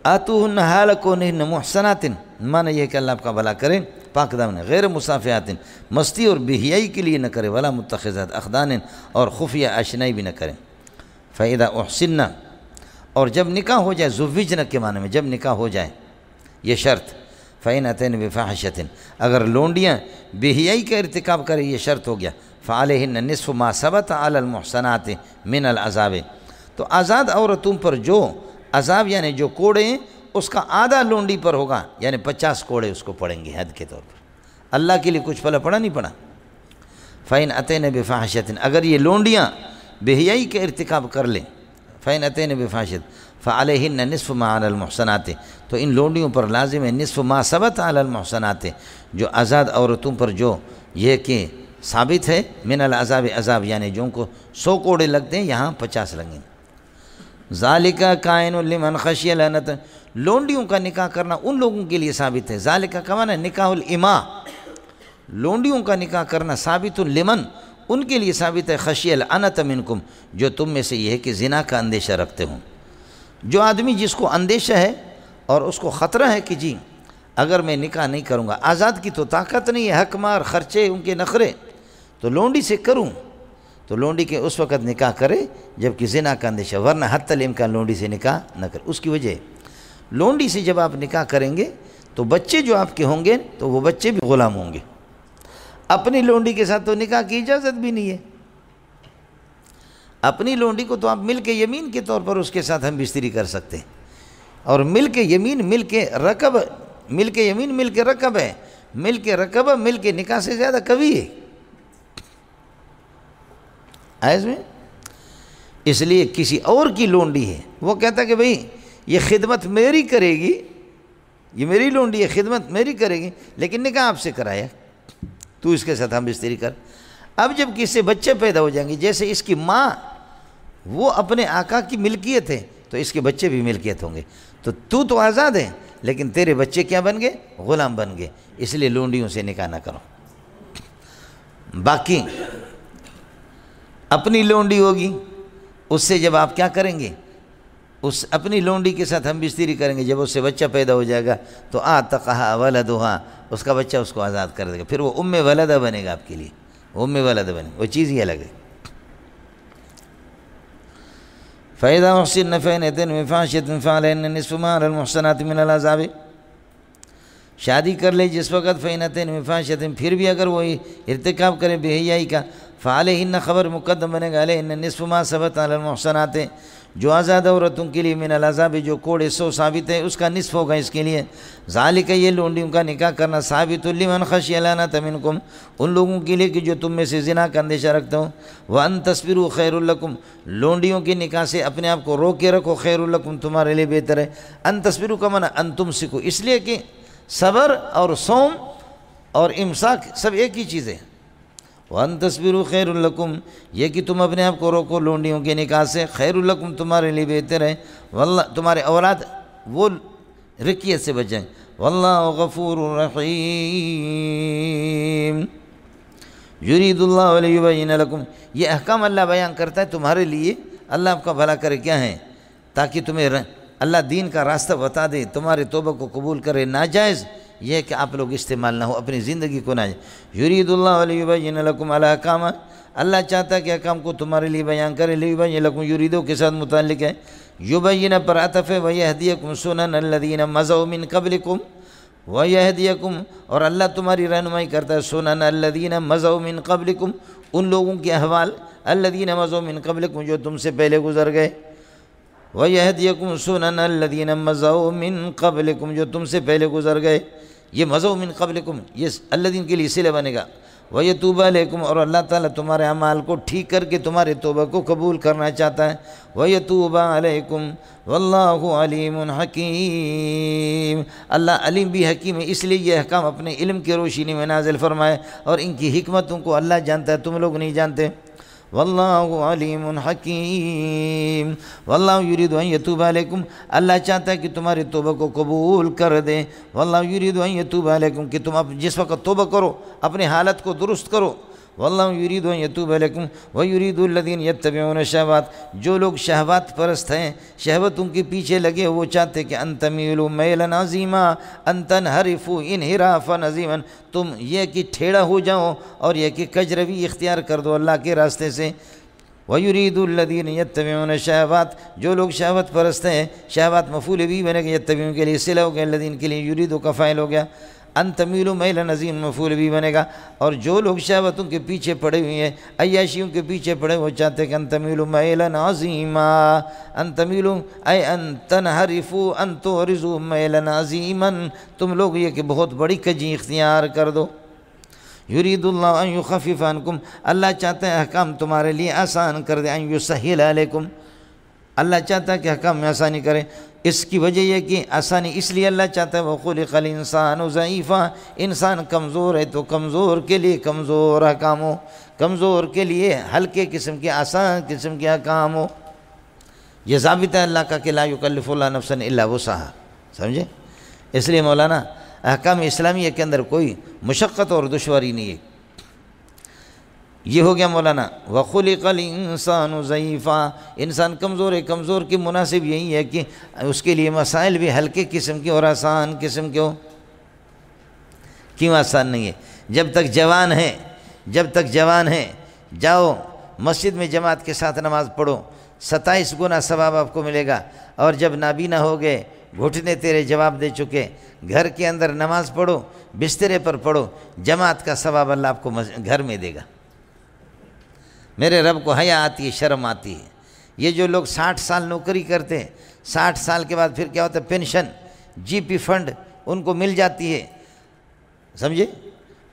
آتوہن حال کونہن محسنات، معنی یہ کہ اللہ آپ کا بھلا کرے، پاک دامن، غیر مصافحات، مستی اور بے حیائی کے لیے نہ کرے، ولا متخذات اخدان، اور خفیہ آشنائی بھی نہ کریں۔ فَإِذَا أُحْسِنَّ، اور جب نکاح ہو جائے، زُوِّجْنَ کے معنی میں جب نکاح ہو جائے، یہ شرط، فَإِنْ أَتَيْنَ بِفَاحِشَةٍ، اگر لونڈیاں بے حیائی کا ارتکاب کرے، یہ شرط ہو گیا، فَعَلَيْهِنَّ نِصْفُ مَا ثَبَتَ عَلَى الْمُحْصَنَاتِ مِنَ الْعَذَابِ، تو آزاد عورتوں پر جو عذاب یعنی جو کوڑے ہیں اس کا آدھا لونڈی پر ہوگا، یعنی 50 کوڑے اس کو پڑیں گے حد کے طور پر۔ اللہ کے لیے کچھ پھلا پڑا نہیں پڑا۔ فَإِنْ أَتَيْنَ بِفَاحِشَةٍ، اگر یہ لونڈیاں بے حیائی کے ارتکاب کر لیں، فَإِنْ أَتَيْنَ بِفَاحِشَةٍ فَعَلَيْهِنَّ نِصْفُ مَا عَلَى الْمُحْصَنَاتِ، تو ان لونڈیوں پر لازم ہے نصف ما ثبت علی المحسنات، جو آزاد عورتوں پر جو یہ کہ ثابت ہے، من العذاب، عذاب یعنی جو ان کو 100 کوڑے لگتے ہیں، یہاں 50 لگیں۔ ذالک کائن لمن خشی العنت، لونڈیوں کا نکاح کرنا ان لوگوں کے لیے ثابت ہے۔ ذالک کا معنی نکاح الاماء، لونڈیوں کا نکاح کرنا ثابت لمن، ان کے لیے ثابت ہے، خشی العنت منکم، جو تم میں سے یہ ہے کہ زنا کا اندیشہ رکھتے ہوں۔ جو آدمی جس کو اندیشہ ہے اور اس کو خطرہ ہے کہ جی اگر میں نکاح نہیں کروں گا، آزاد کی تو طاقت نہیں ہے، حق مار خرچے ان کے نخرے، تو لونڈی سے کروں، تو لونڈی کے اس وقت نکاح کرے جبکہ زنا کا اندیشہ، ورنہ حتی الامکان لونڈی سے نکاح نہ کرے۔ اس کی وجہ لونڈی سے جب آپ نکاح کریں گے تو بچے جو آپ کے ہوں گے تو وہ بچے بھی غلام ہوں گے۔ اپنی لونڈی کے ساتھ تو نکاح کی اجازت بھی نہیں ہے، اپنی لونڈی کو تو آپ مل کے یمین کے طور پر اس کے ساتھ ہم بستری کر سکتے ہیں، اور مل کے یمین مل کے رکب، مل کے یمین مل کے رکب ہے، مل کے رکب مل کے نکاح سے زیادہ قوی ہے اس میں۔ اس لیے کسی اور کی لونڈی ہے، وہ کہتا کہ بھئی یہ خدمت میری کرے گی، یہ میری لونڈی ہے، خدمت میری کرے گی، لیکن نکاح آپ سے کرایا، تو اس کے ساتھ ہم بستری کر۔ اب جب کسی سے بچے پیدا ہو جائیں گے، جیسے اس کی ماں وہ اپنے آقا کی ملکیت ہے تو اس کے بچے بھی ملکیت ہوں گے، تو آزاد ہے لیکن تیرے بچے کیا بن گئے؟ غلام بن گئے۔ اس لیے لونڈیوں سے نکاح نہ کرو۔ باقی اپنی لونڈی ہوگی، اس سے جب آپ کیا کریں گے، اس اپنی لونڈی کے ساتھ ہم بستری کریں گے، جب اس سے بچہ پیدا ہو جائے گا تو آتقہا ولدہا، اس کا بچہ اس کو آزاد کر دے گا، پھر وہ ام ولدہ بنے گا آپ کے لیے، ام ولد بنے، وہ چیز ہی الگ ہے۔ فَإِذَا أُحْصِنَّ فَإِنْ أَتَيْنَ بِفَاحِشَةٍ فَعَلَيْهِنَّ نِصْفُ مَا عَلَى الْمُحْصَنَاتِ مِنَ الْعَذَابِ، شادی کر لے جس وقت، فَإِنْ أَتَيْنَ بِفَاحِشَةٍ، پھر بھی اگر وہ ارتکاب کرے بے حیائی کا، فَعَلَيْهِنَّ خبر مقدم بنے گا، عَلَيْهِنَّ نِصْفُ مَا ثَبَتَ عَلَى الْمُحْصَنَاتِ، جو آزاد عورتوں کے لیے من العذاب، جو کوڑے 100 ثابت ہے اس کا نصف ہوگا اس کے لیے۔ ذالک، یہ لونڈیوں کا نکاح کرنا ثابت لمن خشی العنت منکم، ان لوگوں کے لیے کہ جو تم میں سے زنا کا اندیشہ رکھتے ہو۔ وان تصبروا خیر لکم، لونڈیوں کے نکاح سے اپنے آپ کو روک کے رکھو، خیر لکم، تمہارے لیے بہتر ہے۔ ان تصبروا کا معنی ان تمسکو، اس لیے کہ صبر اور صوم اور امساک سب ایک ہی چیز ہے۔ وَأَن تَصْبِرُوا خَيْرٌ لَكُمْ، یہ کہ تم اپنے آپ کو روکو لونڈیوں کے نکاح سے، خیر لکم، تمہارے لیے بہتر ہے، واللہ، تمہارے اولاد وہ رکیت سے بچ جائیں۔ واللہ غفور رحیم، یرید اللہ لیبین لکم، یہ احکام اللہ بیان کرتا ہے تمہارے لیے، اللہ آپ کا بھلا کرے کیا ہے، تاکہ تمہیں اللہ دین کا راستہ بتا دے، تمہارے توبہ کو قبول کرے۔ ناجائز یہ ہے کہ آپ لوگ استعمال نہ ہو، اپنی زندگی کو ناجائز۔ یرید اللہ لیبین لکم الاحکام، اللہ چاہتا ہے کہ احکام کو تمہارے لیے بیان کرے، لیبین لکم، یریدو کے ساتھ متعلق ہے، یبین پر عطف ہے، ویہدیکم سنن الذین مضوا من قبلکم، ویہدیکم، اور اللہ تمہاری رہنمائی کرتا ہے، سنن الذین مضوا من قبلکم، ان لوگوں کے احوال، الذین مضوا من قبلکم، جو تم سے پہلے گزر گئے، وَيَهْدِيَكُمْ سُنَنَ الَّذِينَ مَضَوْا مِن قَبْلِكُمْ، جو تم سے پہلے گزر گئے۔ یہ مضوا من قبلکم، یہ الذین کے لیے صلہ بنے گا، وَيَتُوبَ عَلَيْكُمْ، اور اللہ تعالیٰ تمہارے اعمال کو ٹھیک کر کے تمہارے توبہ کو قبول کرنا چاہتا ہے۔ وَيَتُوبَ عَلَيْكُمْ وَاللَّهُ عَلِيمٌ حَكِيمٌ، اللہ علیم بھی حکیم ہے، اس لیے یہ احکام اپنے علم کی روشنی میں نازل فرمائے، اور ان کی حکمتوں کو اللہ جانتا ہے، تم لوگ نہیں جانتے۔ واللہ علیم حکیم، واللہ یرید ان یتوب علیکم، اللہ چاہتا ہے کہ تمہاری توبہ کو قبول کر دے۔ واللہ یرید ان یتوب علیکم، کہ تم جس وقت توبہ کرو اپنی حالت کو درست کرو۔ واللہ یرید ان یتوب علیکم ویرید الذین یتبعون الشہوات، جو لوگ شہوات پرست ہیں، شہوتوں کے پیچھے لگے، وہ چاہتے کہ ان تمیلوا میلا عظیما، ان تنحرفوا انحرافا عظیما، تم یہ کہ ٹھیڑا ہو جاؤ اور یہ کہ کجروی اختیار کر دو اللہ کے راستے سے۔ وَيُرِيدُ الَّذِينَ يَتَّبِعُونَ الشَّهَوَاتِ، جو لوگ شہوت پرست ہیں، شہوات مفعول بھی بنے گا، یتبعون کے لیے صلہ ہو گیا، الذین کے لیے یریدو کا فاعل ہو گیا، ان تمیلوا میلا عظیما مفعول بھی بنے گا، اور جو لوگ شہوتوں کے پیچھے پڑے ہوئے ہیں، عیاشیوں کے پیچھے پڑے، وہ چاہتے ہیں کہ ان تمیلوا میلا عظیما، ان تمیلوا اے ان تنحرفوا ان تعرضوا میلا عظیما، تم لوگ یہ کہ بہت بڑی کجی اختیار کر دو۔ یرید اللہ ان یخفف عنکم، اللہ چاہتا ہے احکام تمہارے لیے آسان کر دے، ان یسہل علیکم، اللہ چاہتا ہے کہ احکام میں آسانی کرے۔ اس کی وجہ یہ کہ آسانی اس لیے اللہ چاہتا ہے، وَخُلِقَ الْإِنسَانُ ضَعِيفًا، انسان کمزور ہے تو کمزور کے لیے کمزور احکام ہو، کمزور کے لیے ہلکے قسم کے آسان قسم کے احکام ہو۔ یہ ضابطہ ہے اللہ کا کہ لا یکلف اللہ نفسا الا وسعہا، سمجھے؟ اس لیے مولانا احکام اسلامیہ کے اندر کوئی مشقت اور دشواری نہیں ہے۔ یہ ہو گیا مولانا وَخُلِقَ الْإِنسَانُ ضَعِيفًا، انسان کمزور ہے، کمزور کی مناسب یہی ہے کہ اس کے لیے مسائل بھی ہلکے قسم کے اور آسان قسم کے ہو۔ کیوں آسان نہیں ہے؟ جب تک جوان ہے جاؤ مسجد میں جماعت کے ساتھ نماز پڑھو، 27 گنا ثواب آپ کو ملے گا، اور جب نابینا ہو گئے، گھٹنے تیرے جواب دے چکے، گھر کے اندر نماز پڑھو، بسترے پر پڑھو، جماعت کا ثواب اللہ آپ کو گھر میں دے گا۔ میرے رب کو حیا آتی ہے، شرم آتی ہے۔ یہ جو لوگ 60 سال نوکری کرتے ہیں، 60 سال کے بعد پھر کیا ہوتا ہے، پینشن، جی پی فنڈ ان کو مل جاتی ہے، سمجھے؟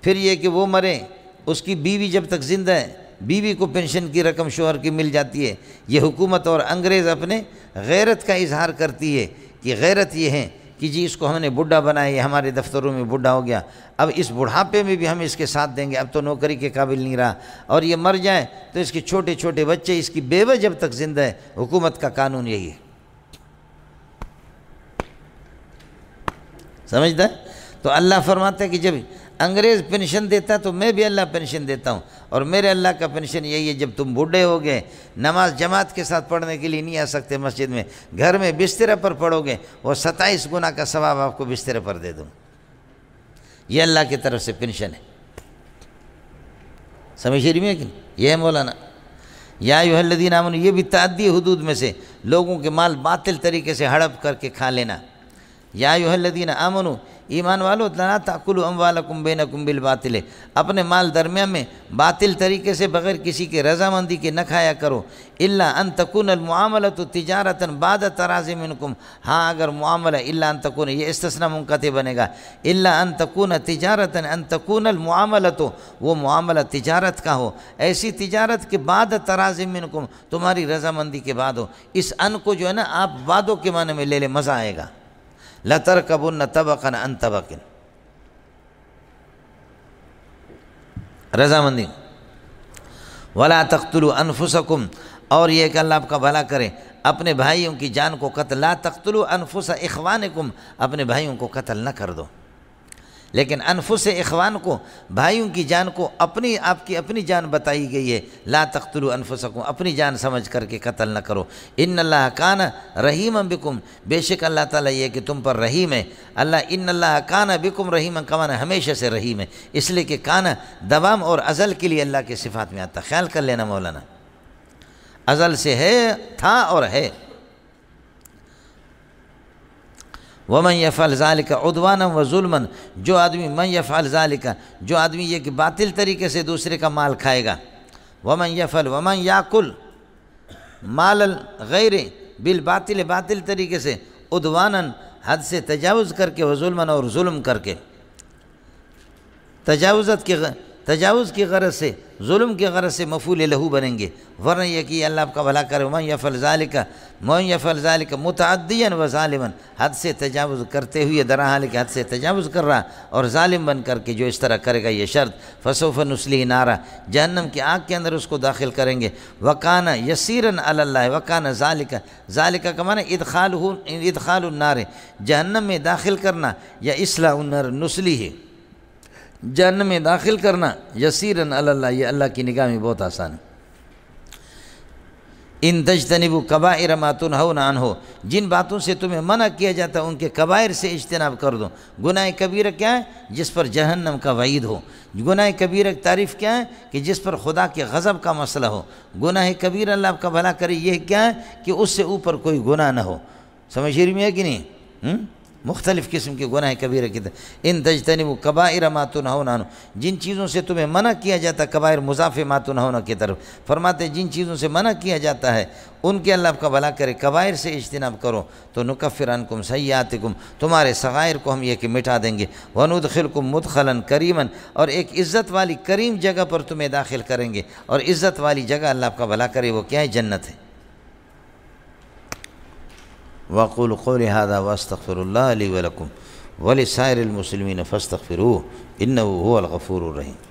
پھر یہ کہ وہ مریں، اس کی بیوی جب تک زندہ ہے، بیوی کو پینشن کی رقم شوہر کی مل جاتی ہے۔ یہ حکومت اور انگریز اپنے غیرت کا اظہار کرتی ہے کہ غیرت یہ ہے کہ جی اس کو ہم نے بڈھا بنایا، یہ ہمارے دفتروں میں بڈھا ہو گیا، اب اس بڑھاپے میں بھی ہم اس کے ساتھ دیں گے، اب تو نوکری کے قابل نہیں رہا، اور یہ مر جائے تو اس کے چھوٹے چھوٹے بچے، اس کی بیوہ جب تک زندہ ہے، حکومت کا قانون یہی ہے، سمجھتا ہے؟ تو اللہ فرماتا ہے کہ جب انگریز پینشن دیتا ہے تو میں بھی اللہ پینشن دیتا ہوں، اور میرے اللہ کا پینشن یہی ہے، جب تم بوڑھے ہو گئے، نماز جماعت کے ساتھ پڑھنے کے لیے نہیں آ سکتے مسجد میں، گھر میں بستر پر پڑھو گے، وہ 27 گنا کا ثواب آپ کو بستر پر دے دوں، یہ اللہ کی طرف سے پینشن ہے۔ سمجھ رہی میں کہ یہ ہے مولانا یا ایھا الذین آمنوا، یہ بھی تعدی حدود میں سے، لوگوں کے مال باطل طریقے سے ہڑپ کر کے کھا لینا۔ یا ایھا الذین آمنوا، ایمان والو، لا تأکلوا اموالکم بینکم بالباطل، اپنے مال درمیان میں باطل طریقے سے بغیر کسی کے رضامندی کے نہ کھایا کرو، الا ان تکون المعاملۃ تجارۃ بعد تراض منکم، ہاں اگر معاملہ، الا ان تکون، یہ استثناء منقطع بنے گا، الا ان تکون تجارۃ، ان تکون المعاملۃ، وہ معاملہ تجارت کا ہو، ایسی تجارت کے بعد تراض منکم، تمہاری رضامندی کے بعد ہو۔ اس ان کو جو ہے نا آپ وعدوں کے معنی میں لے لیں، مزہ آئے گا۔ لَتَرْكَبُنَّ طَبَقًا عَنْ طَبَقٍ، رضامندی۔ وَلَا تَقْتُلُوا أَنفُسَكُمْ، اور یہ کہ اللہ آپ کا بھلا کرے، اپنے بھائیوں کی جان کو قتل، لا تقتلوا انفس اخوانکم، اپنے بھائیوں کو قتل نہ کر دو، لیکن انفس اخوان کو، بھائیوں کی جان کو اپنی، آپ کی اپنی جان بتائی گئی ہے، لا تقتلوا انفسکم، اپنی جان سمجھ کر کے قتل نہ کرو۔ ان اللہ کان رحیما بکم، بے شک اللہ تعالیٰ یہ کہ تم پر رحیم ہے، اللہ ان اللہ کان بکم رحیما، کمانا ہمیشہ سے رحیم ہے، اس لیے کہ کان دوام اور ازل کے لیے اللہ کے صفات میں آتا، خیال کر لینا مولانا، ازل سے ہے، تھا اور ہے۔ وَمَنْ يَفْعَلْ ذَلِكَ عُدْوَانًا وَظُلْمًا، جو آدمی من يفعل ذَلِكَ، جو آدمی یہ کہ باطل طریقے سے دوسرے کا مال کھائے گا، وَمَنْ يَفْعَلْ وَمَنْ يَأْكُلْ مَالَ الْغَيْرِ بالباطل، باطل طریقے سے، عُدْوَانًا حد سے تجاوز کر کے، وظلمًا اور ظلم کر کے، تجاوز کی غرض سے، ظلم کی غرض سے مفعول لہو بنیں گے، ورنہ یہ کہ اللہ آپ کا بھلا کرے۔ من یفعل ذالک متعدیا و ظالما، حد سے تجاوز کرتے ہوئے در حال کہ حد سے تجاوز کر رہا اور ظالم بن کر کے جو اس طرح کرے گا یہ شرط، فسوف نصلیہ نارا، جہنم کی آگ کے اندر اس کو داخل کریں گے۔ وکان یسیرا علی اللہ، وکان ذالک کا معنی ادخال النار، جہنم میں داخل کرنا، یا اصلاح النار نصلیہ، جہنم میں داخل کرنا، یسیرا علی اللہ، یہ اللہ کی نگاہ میں بہت آسان ہے۔ ان تجتنبوا کبائر ما تنہون عنہ، جن باتوں سے تمہیں منع کیا جاتا ہے ان کے کبائر سے اجتناب کر دو۔ گناہ کبیرہ کیا ہے؟ جس پر جہنم کا وعید ہو۔ گناہ کبیرہ کی تعریف کیا ہے؟ کہ جس پر خدا کے غضب کا مسئلہ ہو۔ گناہ کبیرہ اللہ آپ کا بھلا کرے یہ کیا ہے؟ کہ اس سے اوپر کوئی گناہ نہ ہو۔ سمجھ میں ہے کہ نہیں؟ مختلف قسم کے گناہ کبیرہ کی طرف، ان تجتنبوا کبائر ما تنہون عنہ، جن چیزوں سے تمہیں منع کیا جاتا ہے، کبائر مضاف ما تنہون کی طرف، فرماتے جن چیزوں سے منع کیا جاتا ہے ان کے اللہ آپ کا بھلا کرے، کبائر سے اجتناب کرو تو نکفر عنکم سیئاتکم، تمہارے صغائر کو ہم یہ کہ مٹا دیں گے، وندخلکم مدخلا کریما، اور ایک عزت والی کریم جگہ پر تمہیں داخل کریں گے، اور عزت والی جگہ اللہ آپ کا بھلا کرے وہ کیا ہے؟ جنت ہے۔ وَأَقُولُ قَوْلِي هَذَا وَأَسْتَغْفِرُ اللَّهَ لِي وَلَكُمْ وَلِسَائِرِ الْمُسْلِمِينَ فَاسْتَغْفِرُوهُ إِنَّهُ هُوَ الْغَفُورُ الرَّحِيمُ۔